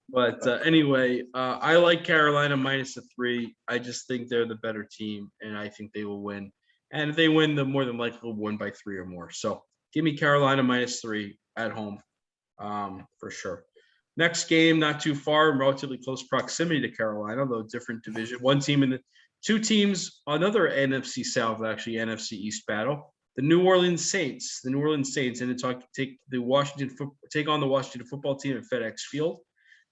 But anyway, I like Carolina minus the 3. I just think they're the better team, and I think they will win. And if they win, the more than likely will win by 3 or more. So give me Carolina minus 3 at home, for sure. Next game, not too far, relatively close proximity to Carolina, though different division. 2 teams, another NFC South, actually NFC East battle. The New Orleans Saints, and to take on the Washington football team at FedEx Field.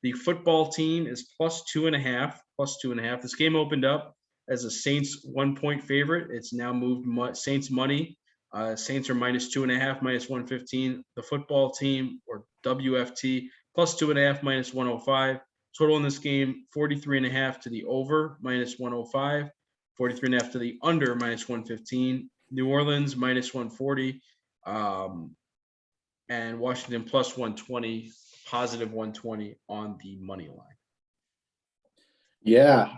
The football team is plus 2.5. This game opened up as a Saints 1-point favorite. It's now moved Saints money. Saints are minus 2.5, minus 115. The football team, or WFT, plus 2.5, minus 105. Total in this game, 43.5 to the over, minus 105. 43.5 to the under, minus 115. New Orleans, minus 140. And Washington, plus 120, positive 120 on the money line. Yeah.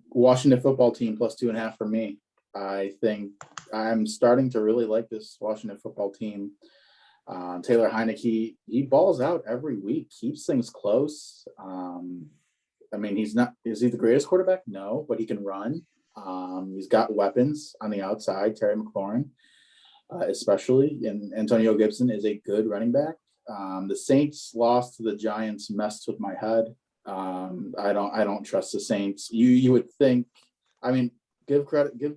Washington football team plus 2.5 for me. I think I'm starting to really like this Washington football team. Taylor Heineke, he balls out every week, keeps things close. Is he the greatest quarterback? No, but he can run. He's got weapons on the outside, Terry McLaurin, especially, and Antonio Gibson is a good running back. The Saints loss to the Giants messed with my head. I don't trust the Saints. You would think, give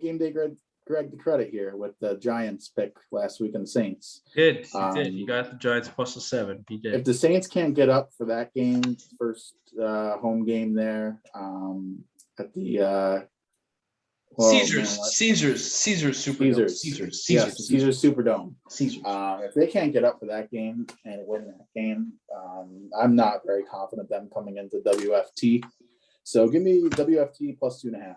Game Day Greg the credit here with the Giants pick last week and the Saints. He did. He got the Giants plus a 7. He did. If the Saints can't get up for that game, first home game there at the Caesars Superdome. Caesars Superdome. If they can't get up for that game and win that game, I'm not very confident them coming into WFT. So give me WFT plus 2.5.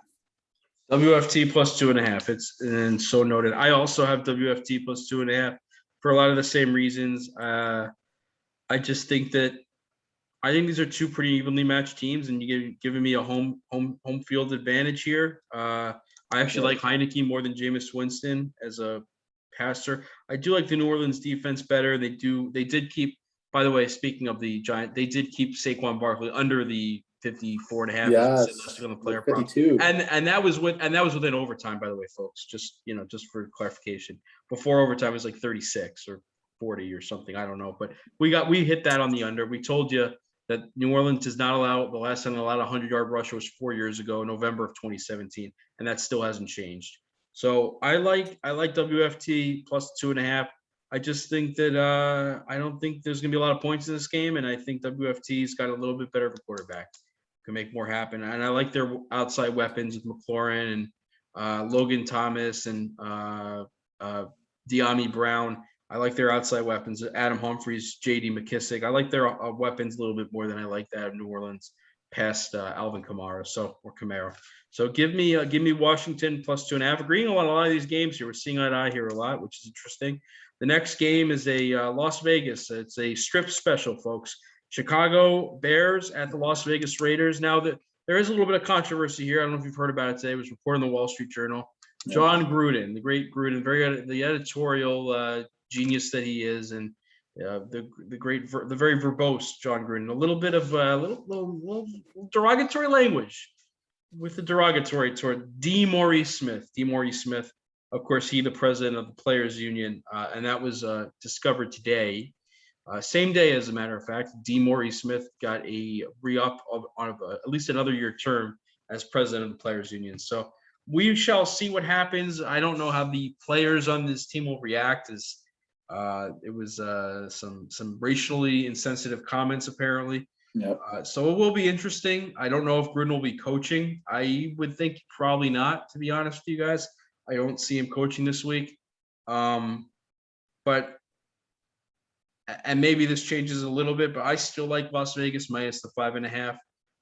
WFT plus 2.5. It's so noted. I also have WFT plus 2.5 for a lot of the same reasons. I just think that these are 2 pretty evenly matched teams, and you're giving me a home field advantage here. I actually like Heineke more than Jameis Winston as a passer. I do like the New Orleans defense better. They did keep, by the way, speaking of the Giants, they did keep Saquon Barkley under the 54.5. Yes, on the player 52. And that was within overtime, by the way, folks. Just for clarification. Before overtime, it was like 36 or 40 or something. I don't know, but we hit that on the under. We told you that New Orleans does not allow, the last time they allowed a 100-yard rusher was 4 years ago, November of 2017, and that still hasn't changed. So I like WFT plus 2.5. I just think that I don't think there's going to be a lot of points in this game, and I think WFT's got a little bit better of a quarterback, can make more happen. And I like their outside weapons with McLaurin and Logan Thomas and De'Ami Brown. I like their outside weapons. Adam Humphries, J.D. McKissick. I like their weapons a little bit more than I like that of New Orleans past Alvin Kamara. Or Kamara. So give me Washington +2.5. Agreeing on a lot of these games here. We're seeing eye to eye here a lot, which is interesting. The next game is a Las Vegas. It's a strip special, folks. Chicago Bears at the Las Vegas Raiders. Now that there is a little bit of controversy here. I don't know if you've heard about it today. It was reported in the Wall Street Journal. John Gruden, the great Gruden, the editorial genius that he is, and the very verbose John Gruden. A little bit of little derogatory language with the derogatory toward D. Maurice Smith. D. Maurice Smith, of course, he the president of the Players Union, and that was discovered today. Same day, as a matter of fact, D. Maurice Smith got a re-up on at least another year term as president of the Players Union. So we shall see what happens. I don't know how the players on this team will react. As it was some racially insensitive comments, apparently. Yep. So it will be interesting. I don't know if Gruden will be coaching. I would think probably not, to be honest with you guys. I don't see him coaching this week. But and maybe this changes a little bit, but I still like Las Vegas minus the 5.5.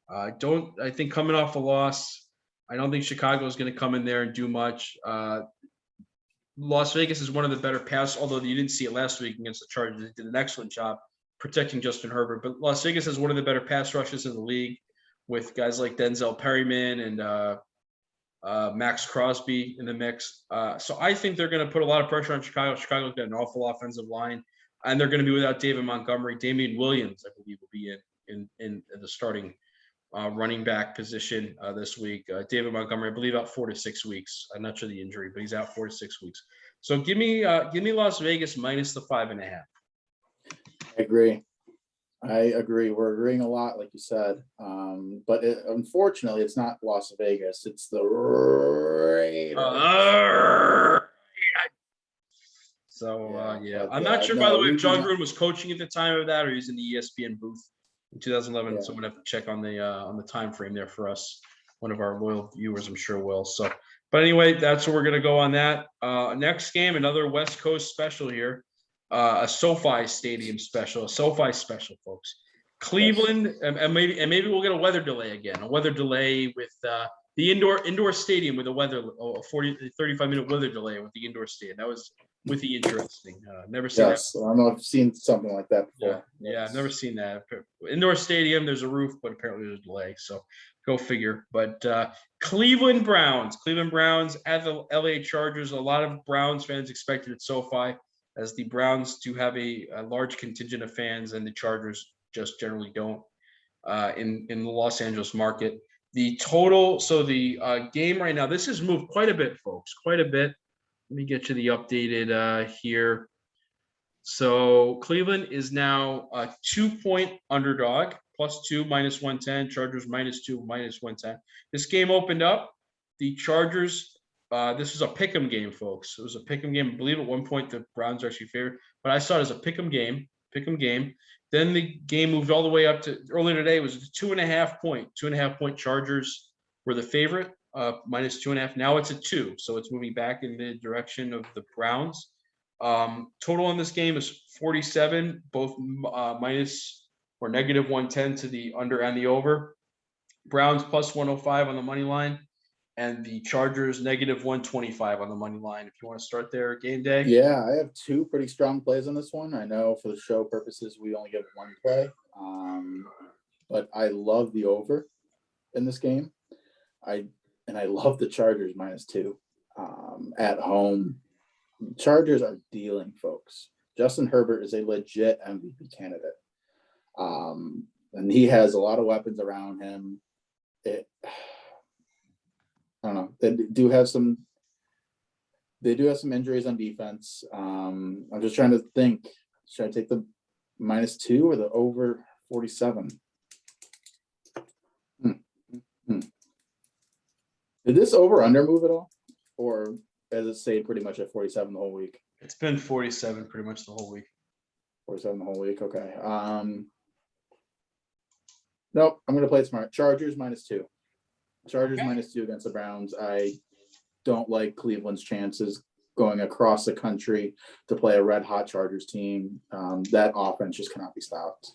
I think coming off a loss, I don't think Chicago is going to come in there and do much. Las Vegas is one of the better pass, although you didn't see it last week against the Chargers. They did an excellent job protecting Justin Herbert. But Las Vegas has one of the better pass rushes in the league with guys like Denzel Perryman and Max Crosby in the mix. So I think they're going to put a lot of pressure on Chicago. Chicago's got an awful offensive line, and they're going to be without David Montgomery. Damian Williams, I believe, will be in the starting running back position this week. David Montgomery, I believe, out 4 to 6 weeks. I'm not sure the injury, but he's out 4 to 6 weeks. So give me Las Vegas minus the 5.5. I agree. We're agreeing a lot, like you said. But unfortunately, it's not Las Vegas. It's the Raiders. I'm not sure, by the way, if John Gruden was coaching at the time of that or he's in the ESPN booth in 2011. Yeah. Someone have to check on the time frame there for us. One of our loyal viewers, I'm sure, will. So, but anyway, that's where we're gonna go on that. Next game, another West Coast special here, a SoFi Stadium special, a SoFi special, folks. Cleveland, and maybe we'll get a weather delay again. A weather delay with the indoor stadium with a 35-minute weather delay with the indoor stadium. That was with the interesting. Never seen that. I don't know if I've seen something like that before. Yeah, I've never seen that. Indoor stadium, there's a roof, but apparently there's a delay. So go figure. But Cleveland Browns at the LA Chargers. A lot of Browns fans expected at SoFi, as the Browns do have a large contingent of fans, and the Chargers just generally don't in the Los Angeles market. The total, so the game right now, this has moved quite a bit, folks, quite a bit. Let me get you the updated here. So Cleveland is now a 2-point underdog, +2, -110. Chargers -2, -110. This game opened up. The Chargers, this was a pick'em game, folks. It was a pick'em game. I believe at one point the Browns are actually favored, but I saw it as a pick'em game. Then the game moved all the way up to earlier today. It was a 2.5 point Chargers were the favorite, -2.5. Now it's a 2, so it's moving back in the direction of the Browns. Total on this game is 47, both minus or -110 to the under and the over. Browns +105 on the money line, and the Chargers -125 on the money line. If you want to start there, game day. Yeah, I have two pretty strong plays on this one. I know for the show purposes, we only give one play, but I love the over in this game. I love the Chargers -2 at home. Chargers are dealing, folks. Justin Herbert is a legit MVP candidate, and he has a lot of weapons around him. I don't know. They do have some injuries on defense. I'm just trying to think. Should I take the -2 or the over 47? Did this over under move at all? Or has it stayed pretty much at 47 the whole week? It's been 47 pretty much the whole week. 47 the whole week. Okay. Nope. I'm gonna play it smart. Chargers -2. Chargers Okay. -2 against the Browns. I don't like Cleveland's chances going across the country to play a red hot Chargers team. That offense just cannot be stopped.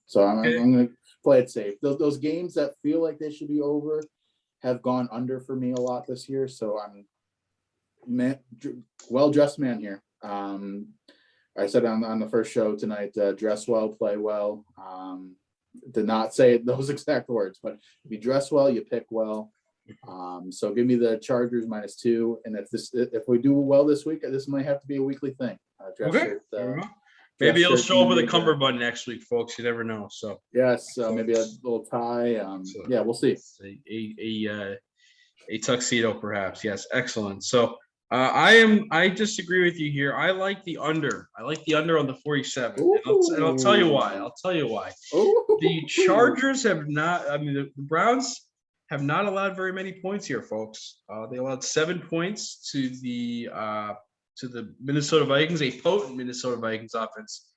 So I'm going to play it safe. Those games that feel like they should be over have gone under for me a lot this year. So I'm well-dressed man here. I said on the first show tonight, dress well, play well. Did not say those exact words, but if you dress well, you pick well. So give me the Chargers -2, and if we do well this week, this might have to be a weekly thing. Okay. Maybe he'll show up with a cummerbund next week, folks. You never know. So yes, maybe a little tie. Yeah, we'll see. A tuxedo, perhaps. Yes, excellent. So I disagree with you here. I like the under. I like the under on the 47. And I'll tell you why. The Chargers have not. I mean, the Browns have not allowed very many points here, folks. They allowed 7 points to the Minnesota Vikings, a potent Minnesota Vikings offense,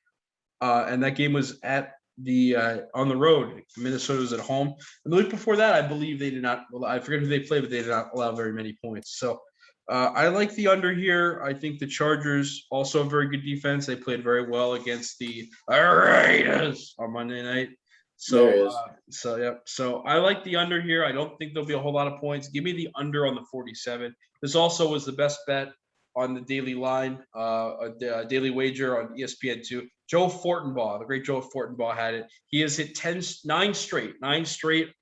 and that game was at the on the road. Minnesota was at home. And the week before that, I believe they did not. Well, I forget who they played, but they did not allow very many points. So I like the under here. I think the Chargers also have very good defense. They played very well against the Raiders on Monday night. So I like the under here. I don't think there'll be a whole lot of points. Give me the under on the 47. This also was the best bet on the daily line, a daily wager on ESPN2. Joe Fortenbaugh, the great Joe Fortenbaugh, had it. He has hit 9 straight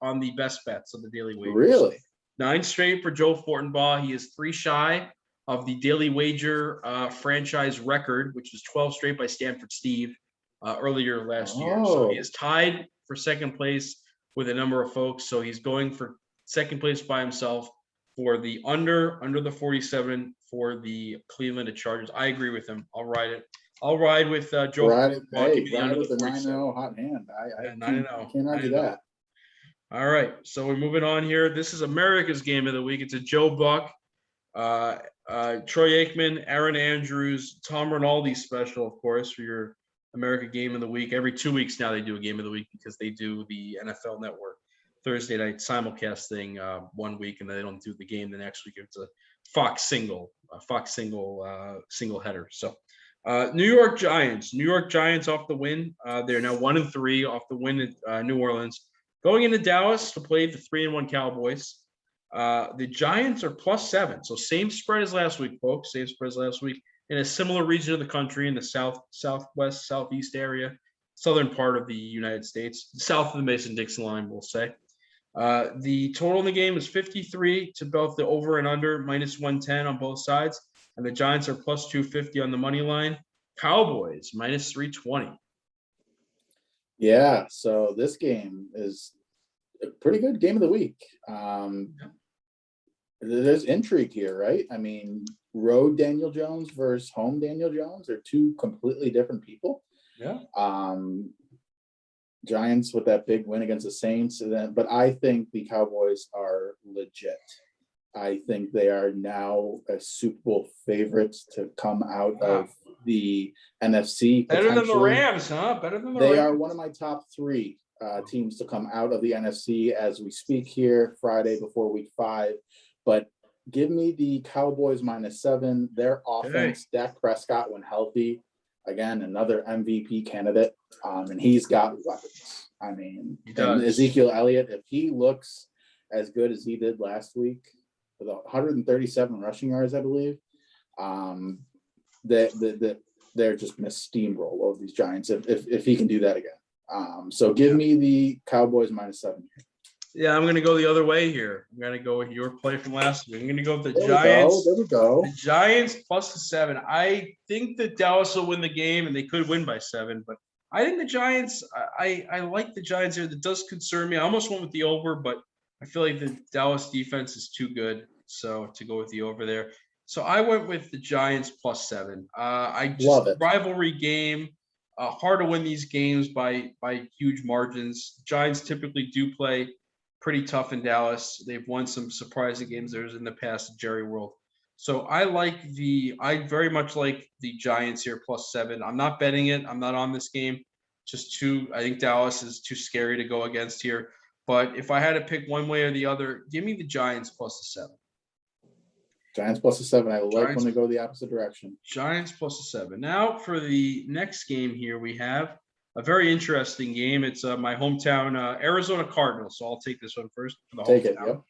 on the best bets of the daily wager. Really? 9 straight for Joe Fortenbaugh. He is 3 shy of the daily wager franchise record, which was 12 straight by Stanford Steve earlier last year. So he is tied for second place with a number of folks. So he's going for second place by himself for the under the 47 for the Cleveland Chargers. I agree with him. I'll ride it. I'll ride with Joe. Ride with the 9-0 hot hand. I can't argue that. All right, so we're moving on here. This is America's game of the week. It's a Joe Buck, Troy Aikman, Aaron Andrews, Tom Rinaldi special, of course, for your America game of the week. Every 2 weeks now they do a game of the week because they do the NFL Network Thursday night simulcast thing 1 week, and then they don't do the game the next week. It's a Fox single header. So New York Giants off the win. They're now 1-3 off the win at New Orleans. Going into Dallas to play the 3-1 Cowboys. The Giants are +7. So same spread as last week, folks. Same spread as last week in a similar region of the country in the southwest, southeast area, southern part of the United States, south of the Mason-Dixon line, we'll say. The total in the game is 53 to both the over and under, -110 on both sides. And the Giants are +250 on the money line. Cowboys -320. Yeah, so this game is a pretty good game of the week. There's intrigue here, right? I mean, road Daniel Jones versus home Daniel Jones are 2 completely different people. Yeah. Giants with that big win against the Saints, but I think the Cowboys are legit. I think they are now a Super Bowl favorites to come out of the NFC. Better than the Rams, huh? Better than the Rams. They are one of my top 3 teams to come out of the NFC as we speak here, Friday before week 5. But give me the Cowboys -7. Their offense, Dak Prescott, when healthy, again, another MVP candidate, and he's got weapons. I mean, Ezekiel Elliott, if he looks as good as he did last week, with 137 rushing yards, I believe, they're just going to steamroll over these Giants if he can do that again. So give me the Cowboys -7. Yeah, I'm going to go the other way here. I'm going to go with your play from last week. I'm going to go with the Giants. There we go. The Giants +7. I think that Dallas will win the game, and they could win by 7. But I think the Giants, I like the Giants here. That does concern me. I almost went with the over, but I feel like the Dallas defense is too good. So to go with the over there. So I went with the Giants +7. Love it. Rivalry game. Hard to win these games by huge margins. Giants typically do play pretty tough in Dallas. They've won some surprising games. There's in the past Jerry World. So I very much like the Giants here +7. I'm not betting it. I'm not on this game. I think Dallas is too scary to go against here. But if I had to pick one way or the other, give me the Giants +7. Giants +7. I like Giants, when they go the opposite direction. Giants +7. Now for the next game here, we have a very interesting game. It's my hometown Arizona Cardinals. So I'll take this one first for the Take it. hometown. Yep.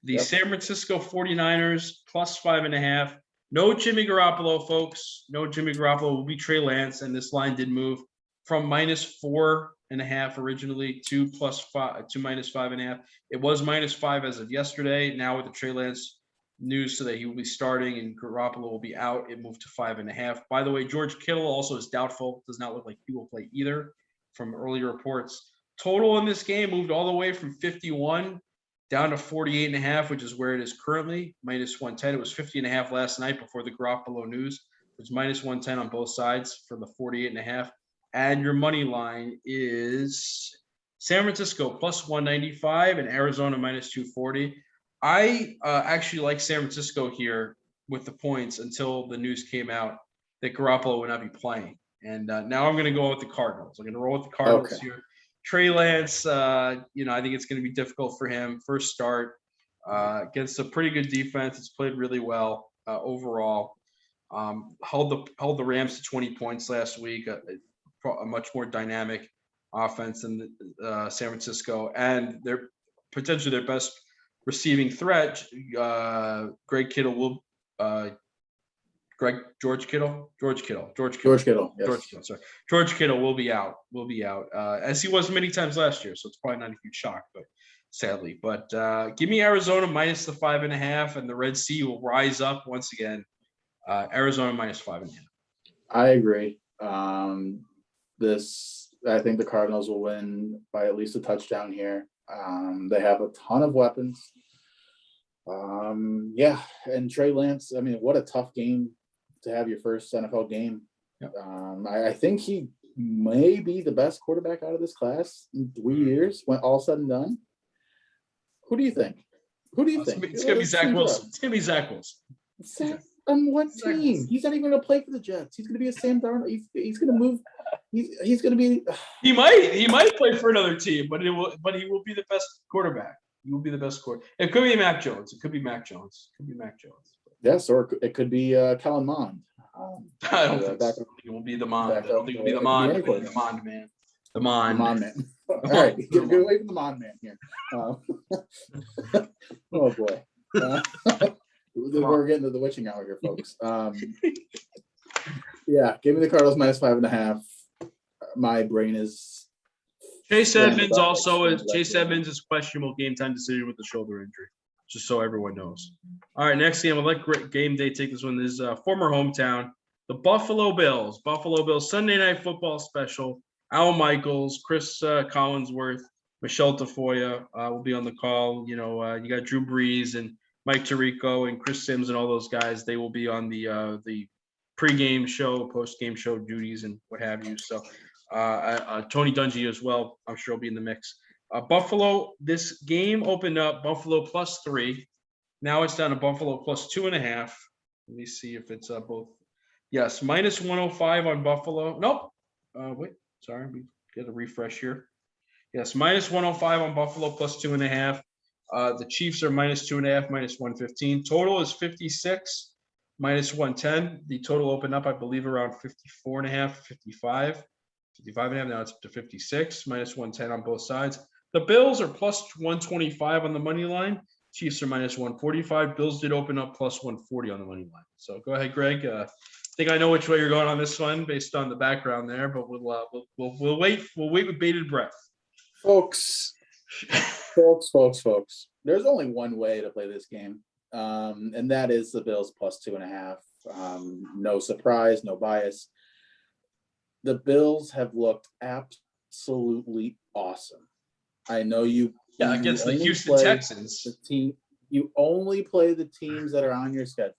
The San Francisco 49ers +5.5. No Jimmy Garoppolo, folks. No Jimmy Garoppolo. Will be Trey Lance, and this line did move from -4.5 originally to +5 to -5.5. It was -5 as of yesterday. Now with the Trey Lance news so that he will be starting and Garoppolo will be out, it moved to 5.5. By the way, George Kittle also is doubtful. Does not look like he will play either from earlier reports. Total in this game moved all the way from 51 down to 48.5, which is where it is currently, -110. It was 50.5 last night before the Garoppolo news. It's -110 on both sides for the 48.5. And your money line is San Francisco +195 and Arizona -240. I actually like San Francisco here with the points until the news came out that Garoppolo would not be playing. And now I'm going to go with the Cardinals. I'm going to roll with the Cardinals here. Trey Lance, I think it's going to be difficult for him. First start against a pretty good defense. It's played really well overall. Held the Rams to 20 points last week. A much more dynamic offense than San Francisco, and they're potentially their best receiving threat. George Kittle. Yes. Sorry, George Kittle will be out. As he was many times last year. So it's probably not a huge shock, but sadly. But give me Arizona minus the 5.5, and the Red Sea will rise up once again. Arizona minus 5.5. I agree. I think the Cardinals will win by at least a touchdown here. They have a ton of weapons. And Trey Lance, I mean, what a tough game to have your first NFL game. Yep. I think he may be the best quarterback out of this class in 3 years when all said and done. Who do you think? It's going to be Zach Wilson. On what team? He's not even going to play for the Jets. He's going to be a Sam Darnold. He's going to move. He's going to be. He might play for another team, but he will be the best quarterback. He will be the best quarterback. It could be Mac Jones. Yes, or it could be Kellen Mond. I don't think it will be the Mond. I don't think it will be the Mond. The Mond man. The Mond man. All right, get away from the Mond man here. Oh boy. We're getting to the witching hour here, folks. Give me the Cardinals minus 5.5. My brain is. Chase Edmonds is questionable game time decision with the shoulder injury, just so everyone knows. All right, next game. I'll let Game Day take this one. This is former hometown, the Buffalo Bills. Sunday Night Football special. Al Michaels, Chris Collinsworth, Michelle Tafoya will be on the call. You got Drew Brees and Mike Tirico and Chris Sims and all those guys. They will be on the pregame show, postgame show duties and what have you. So Tony Dungy as well, I'm sure will be in the mix. Buffalo, this game opened up Buffalo +3. Now it's down to Buffalo +2.5. Let me see if it's both. Yes, -105 on Buffalo. Nope. Wait, sorry, we get a refresh here. Yes, -105 on Buffalo +2.5. The Chiefs are -2.5, -115. Total is 56, -110. The total opened up, I believe, around 54.5, 55, 55.5. Now it's up to 56, -110 on both sides. The Bills are +125 on the money line. Chiefs are -145. Bills did open up +140 on the money line. So go ahead, Greg. I think I know which way you're going on this one based on the background there, but we'll wait. We'll wait with bated breath. Folks. There's only one way to play this game, and that is the Bills +2.5. No surprise, no bias. The Bills have looked absolutely awesome. I know you. Yeah, against the Houston Texans. You only play the teams that are on your schedule.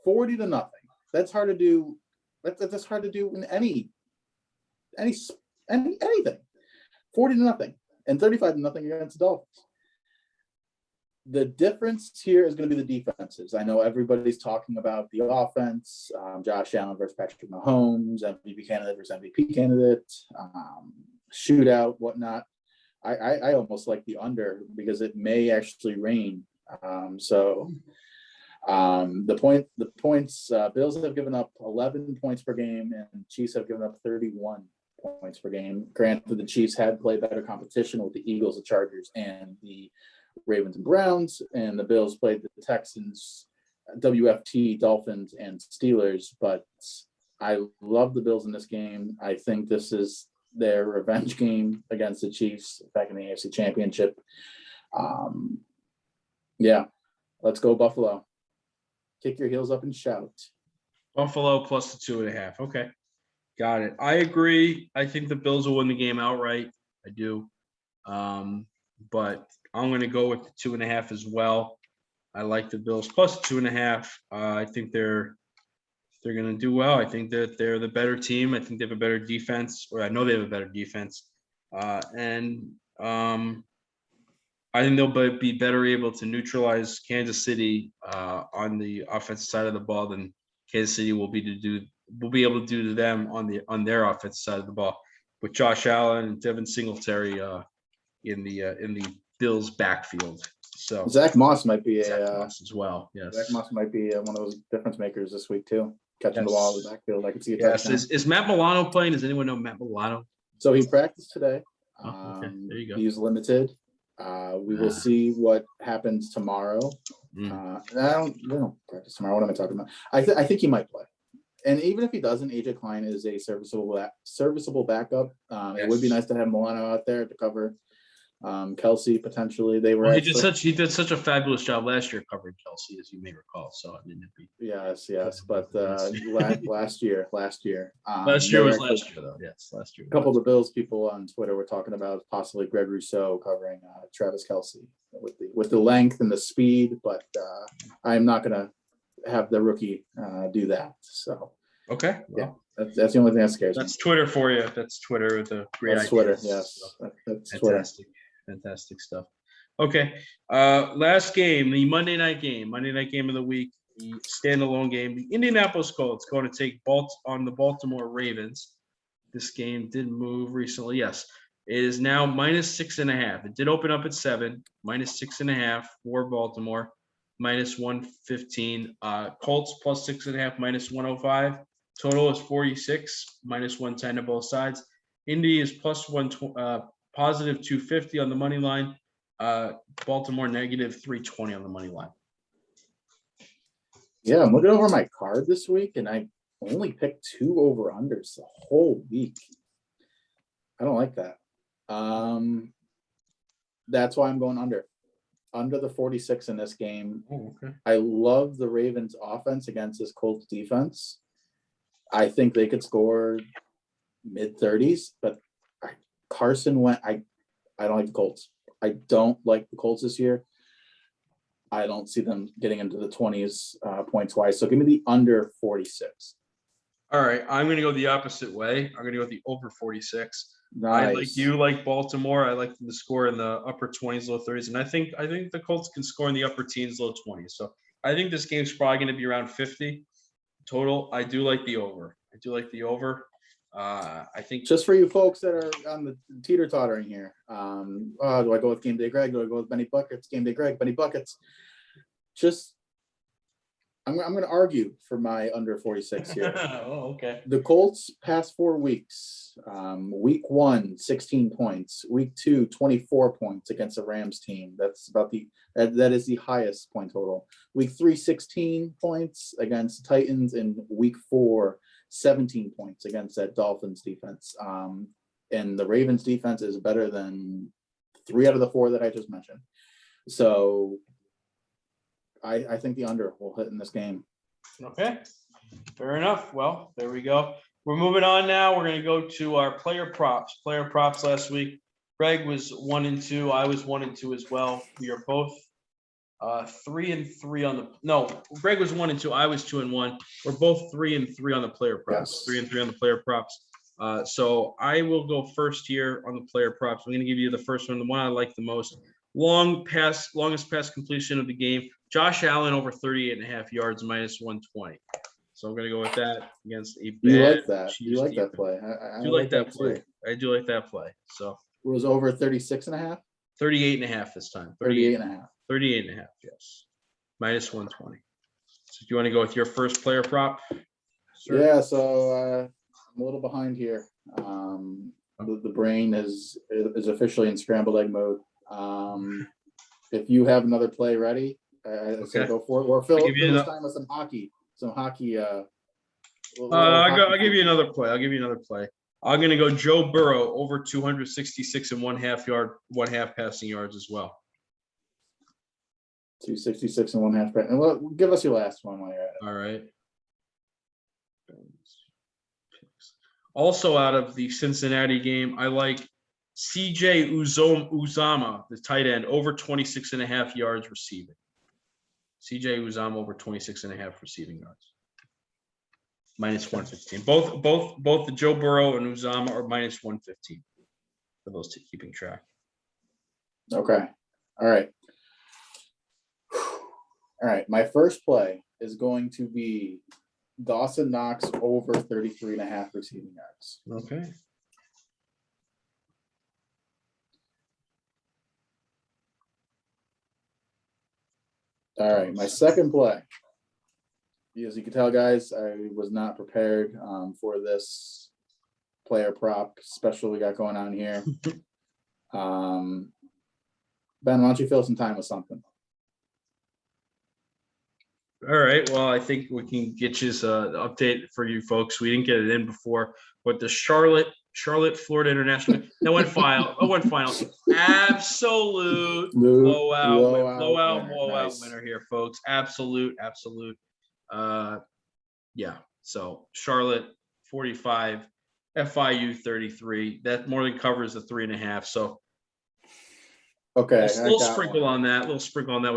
40-0. That's hard to do. That's hard to do in anything. 40-0 and 35-0 against the Dolphins. The difference here is going to be the defenses. I know everybody's talking about the offense, Josh Allen versus Patrick Mahomes, MVP candidate versus MVP candidate, shootout, whatnot. I almost like the under because it may actually rain. The points, Bills have given up 11 points per game and Chiefs have given up 31 points per game. Granted, the Chiefs had played better competition with the Eagles, the Chargers, and the Ravens and Browns, and the Bills played the Texans, WFT, Dolphins, and Steelers. But I love the Bills in this game. I think this is their revenge game against the Chiefs back in the AFC Championship. Let's go Buffalo. Kick your heels up and shout. Buffalo plus the 2.5. Okay. Got it. I agree. I think the Bills will win the game outright. I do. But I'm going to go with the 2.5 as well. I like the Bills plus 2.5. I think they're going to do well. I think that they're the better team. I think they have a better defense, or I know they have a better defense. I think they'll be better able to neutralize Kansas City on the offensive side of the ball than Kansas City will be able to do to them on their offensive side of the ball, with Josh Allen and Devin Singletary in the Bills' backfield. So Zach Moss might be Moss as well. Yes, Zach Moss might be one of those difference makers this week too. Catching the ball in the backfield, I can see it. Yes, is Matt Milano playing? Does anyone know Matt Milano? So he practiced today. Okay. There you go. He's limited. We will see what happens tomorrow. We don't practice tomorrow. What am I talking about? I think he might play. And even if he doesn't, AJ Klein is a serviceable backup. It would be nice to have Milano out there to cover Kelsey potentially. He did such a fabulous job last year covering Kelsey, as you may recall. So I mean, yes. But last year. Last year was last year, though. Yes, last year. A couple of the Bills people on Twitter were talking about possibly Greg Rousseau covering Travis Kelsey with the length and the speed, but I'm not going to have the rookie do that. So okay, well, yeah, that's the only thing that scares me. That's Twitter for you. That's Twitter. The great that's Twitter. Yes, that's fantastic. Twitter. Fantastic stuff. Okay. Last game, the Monday night game of the week, the standalone game. The Indianapolis Colts going to take on the Baltimore Ravens. This game did move recently. Yes. It is now -6.5. It did open up at 7, -6.5 for Baltimore, -115. Colts plus 6.5, -105. Total is 46, -110 to both sides. Indy is positive 250 on the money line. Baltimore -320 on the money line. Yeah, I'm looking over my card this week, and I only picked 2 over-unders the whole week. I don't like that. That's why I'm going under the 46 in this game. Oh, okay. I love the Ravens offense against this Colts defense. I think they could score mid-30s, but Carson went. I don't like the Colts. I don't like the Colts this year. I don't see them getting into the 20s points wise. So give me the under 46. All right, I'm going to go the opposite way. I'm going to go with the over 46. Nice. I like Baltimore. I like them to score in the upper 20s, low 30s, and I think the Colts can score in the upper teens, low 20s. So I think this game's probably going to be around 50 total. I do like the over. I think just for you folks that are on the teeter-tottering here, do I go with Game Day Greg? Do I go with Benny Buckets? Game Day Greg, Benny Buckets. I'm going to argue for my under 46 here. Oh, okay. The Colts past 4 weeks, week 1, 16 points, week 2, 24 points against the Rams team. That's about that is the highest point total. Week 3, 16 points against the Titans, and week 4, 17 points against that Dolphins defense. And the Ravens defense is better than 3 out of the 4 that I just mentioned. So I think the under will hit in this game. Okay, fair enough. Well, there we go. We're moving on now. We're going to go to our player props. Player props last week. Greg was 1-2. I was 1-2 as well. We are both 3-3 on the. No, Greg was 1-2. I was 2-1. We're both 3-3 on the player props. Yes. 3-3 on the player props. So I will go first here on the player props. I'm going to give you the first one, the one I like the most. longest pass completion of the game. Josh Allen over 38.5 yards, minus 120. So I'm going to go with that against a bad You like that? Chiefs You like that defense. play? I I do like that play. too. I do like that play. So It was over 36.5. 38.5 this time. 38.5. 38.5. Yes. Minus 120. So do you want to go with your first player prop? Sir? Yeah. So I'm a little behind here. The brain is officially in scrambled egg mode. If you have another play ready, I say go for it. Or fill this time with some hockey. I'll give you another play. I'm going to go Joe Burrow over 266.5 passing yards as well. 266.5. And well, give us your last one while you're at it. All right. Also out of the Cincinnati game, I like CJ Uzama, the tight end, over 26.5 yards receiving. CJ Uzama over 26.5 receiving yards. Minus 115. Both the Joe Burrow and Uzama are minus 115 for those two, keeping track. Okay. All right. All right. My first play is going to be Dawson Knox over 33.5 receiving yards. Okay. All right. My second play. As you can tell, guys, I was not prepared for this player prop special we got going on here. Ben, why don't you fill some time with something? All right. Well, I think we can get you the update for you folks. We didn't get it in before, but the Charlotte, Florida International, that went final. Absolute blowout winner here, folks. Absolute. Yeah. So Charlotte 45, FIU 33. That more than covers the 3.5. So okay, a little sprinkle on that. We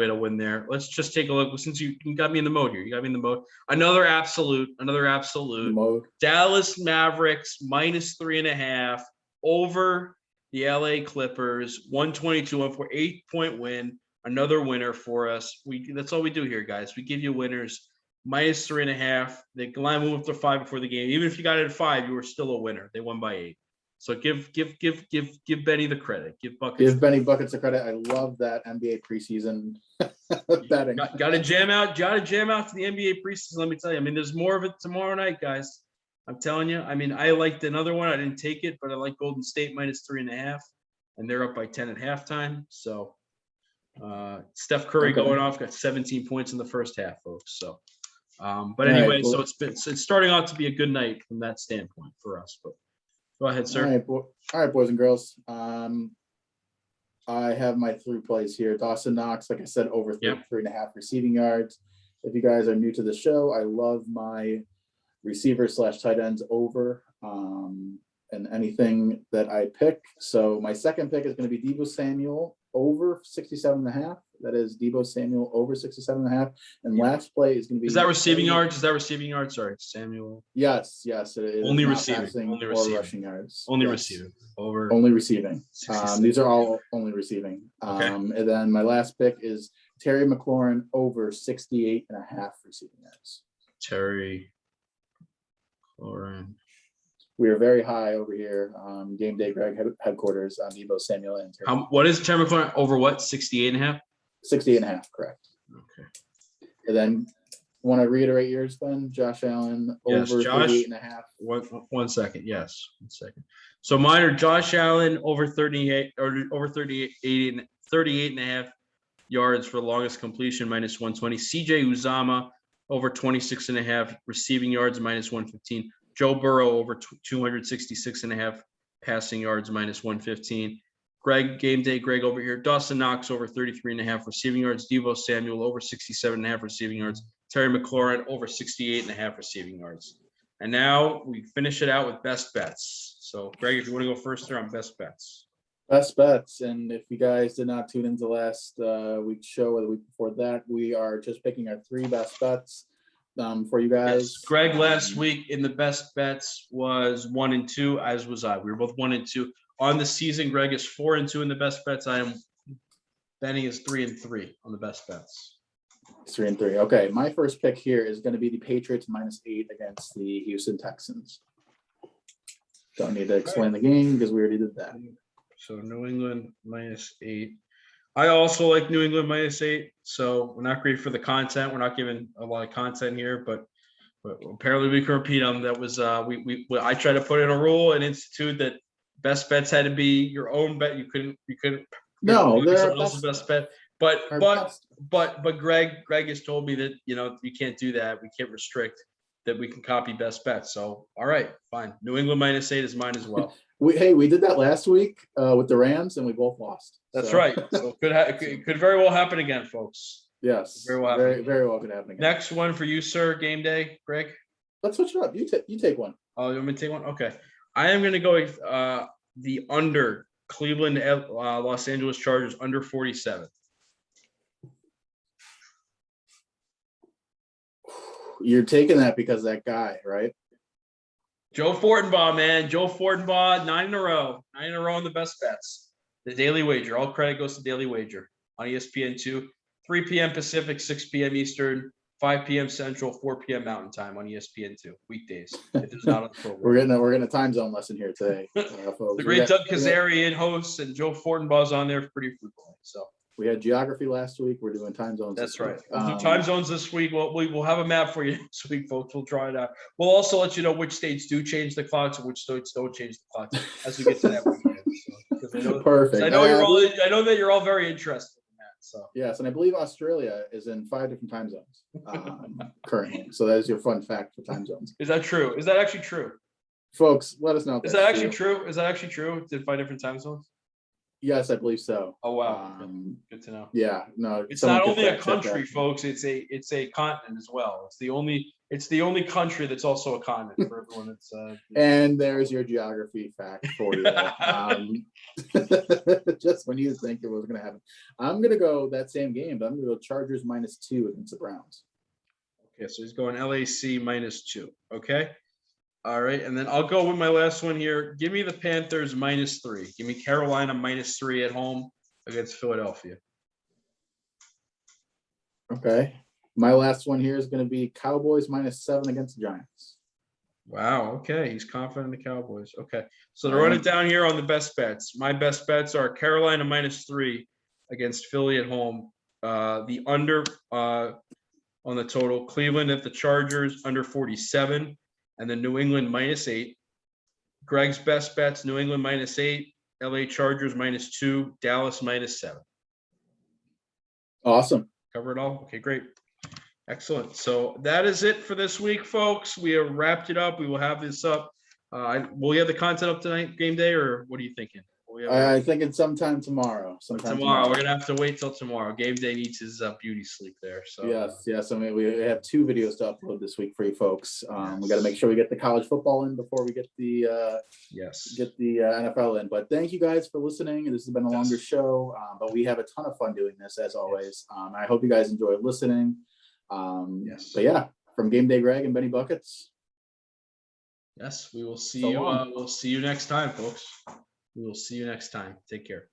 had a win there. Let's just take a look. Since you got me in the mode here, Another absolute. Mode. Dallas Mavericks minus 3.5 over the LA Clippers. 122-104, 8-point win. Another winner for us. That's all we do here, guys. We give you winners. Minus 3.5. The line moved up to 5 before the game. Even if you got it at 5, you were still a winner. They won by 8. So give Benny the credit. Give Benny buckets of credit. I love that NBA preseason betting. Got to jam out to the NBA preseason. Let me tell you. I mean, there's more of it tomorrow night, guys. I'm telling you. I mean, I liked another one. I didn't take it, but I like Golden State minus 3.5, and they're up by 10 at halftime. So Steph Curry going off, got 17 points in the first half, folks. So, but anyway, so it's starting out to be a good night from that standpoint for us. But go ahead, sir. All right, boys and girls. I have my 3 plays here. Dawson Knox, like I said, over 33.5 receiving yards. If you guys are new to the show, I love my receiver/tight ends over and anything that I pick. So my second pick is going to be Deebo Samuel over 67.5. That is Deebo Samuel over 67.5. And last play is going to be. Is that receiving yards? Sorry, Samuel. Yes. It is only receiving. Only receiving. Rushing yards. Only receiving. Over. Only receiving. These are all only receiving. Okay. And then my last pick is Terry McLaurin over 68.5 receiving yards. Terry McLaurin. We are very high over here. Game Day Greg headquarters on Deebo Samuel and Terry. What is Terry McLaurin over what? 68.5? 68.5, correct. Okay. And then want to reiterate yours, Ben? Josh Allen over 38.5. 1 second. Yes. 1 second. So mine are Josh Allen over 38 or over 38.5 yards for the longest completion, minus 120. CJ Uzama over 26.5 receiving yards, minus 115. Joe Burrow over 266.5 passing yards, minus 115. Game Day Greg over here. Dawson Knox over 33.5 receiving yards. Deebo Samuel over 67.5 receiving yards. Terry McLaurin over 68.5 receiving yards. And now we finish it out with best bets. So Greg, if you want to go first there on best bets. Best bets. And if you guys did not tune into last week's show or the week before that, we are just picking our 3 best bets for you guys. Yes. Greg last week in the best bets was 1 and 2, as was I. We were both 1 and 2 on the season. Greg is 4 and 2 in the best bets. I am Benny is 3-3 on the best bets. 3-3. Okay, my first pick here is going to be the Patriots -8 against the Houston Texans. Don't need to explain the game because we already did that. So New England -8. I also like New England -8. So we're not great for the content. We're not giving a lot of content here, but apparently we can repeat them. That was I tried to put in a rule and institute that best bets had to be your own bet. You couldn't No, they're someone else's best bet. But Greg has told me that you can't do that. We can't restrict that we can copy best bets. So all right, fine. New England -8 is mine as well. we did that last week with the Rams and we both lost. That's right. So it could very well happen again, folks. Yes, Very well very well could happen again. Next one for you, sir. Game day, Greg. Let's switch it up. You take one. Oh, you want me to take one? Okay. I am going to go with the under Cleveland, Los Angeles Chargers under 47. You're taking that because that guy, right? Joe Fortenbaugh, man. Joe Fortenbaugh, 9 in a row. 9 in a row on the best bets. The Daily Wager. All credit goes to Daily Wager on ESPN2. 3 p.m. Pacific, 6 p.m. Eastern, 5 p.m. Central, 4 p.m. Mountain Time on ESPN2 weekdays. If it's not on the program. We're getting a time zone lesson here today. The great Doug Kazarian hosts and Joe Fortenbaugh's on there pretty frequently. So we had geography last week. We're doing time zones. That's right. We'll do time zones this week. We'll have a map for you next week, folks. We'll try it out. We'll also let you know which states do change the clocks and which states don't change the clocks as we get to that weekend. So, perfect. I know that you're all very interested. So yes, and I believe Australia is in 5 different time zones currently. So that is your fun fact for time zones. Is that true? Is that actually true? Folks, let us know. Is that actually true? Is that actually true? Did 5 different time zones? Yes, I believe so. Oh wow, good to know. Yeah, no, it's not only a country, folks. It's a continent as well. It's the only country that's also a continent for everyone. That's and there's your geography fact for you. Just when you think it was going to happen, I'm going to go that same game, but I'm going to go Chargers -2 against the Browns. Okay, so he's going LAC -2. Okay. All right, and then I'll go with my last one here. Give me the Panthers -3. Give me Carolina -3 at home against Philadelphia. Okay. My last one here is going to be Cowboys -7 against the Giants. Wow. Okay, he's confident in the Cowboys. Okay, so to run it down here on the best bets, my best bets are Carolina -3 against Philly at home. The under on the total. Cleveland at the Chargers under 47. And then New England -8. Greg's best bets, New England -8, LA Chargers -2, Dallas -7. Awesome. Cover it all? Okay, great. Excellent. So that is it for this week, folks. We have wrapped it up. We will have this up. Will you have the content up tonight, game day, or what are you thinking? I think it's sometime tomorrow. Tomorrow. We're gonna have to wait till tomorrow. Game day needs his beauty sleep there. So yes. I mean, we have 2 videos to upload this week for you folks. We got to make sure we get the college football in before we get the NFL in. But thank you guys for listening. This has been a longer show, but we have a ton of fun doing this as always. I hope you guys enjoy listening. But yeah, from Game Day Greg and Benny Buckets. Yes, we will see you. We'll see you next time, folks. We will see you next time. Take care.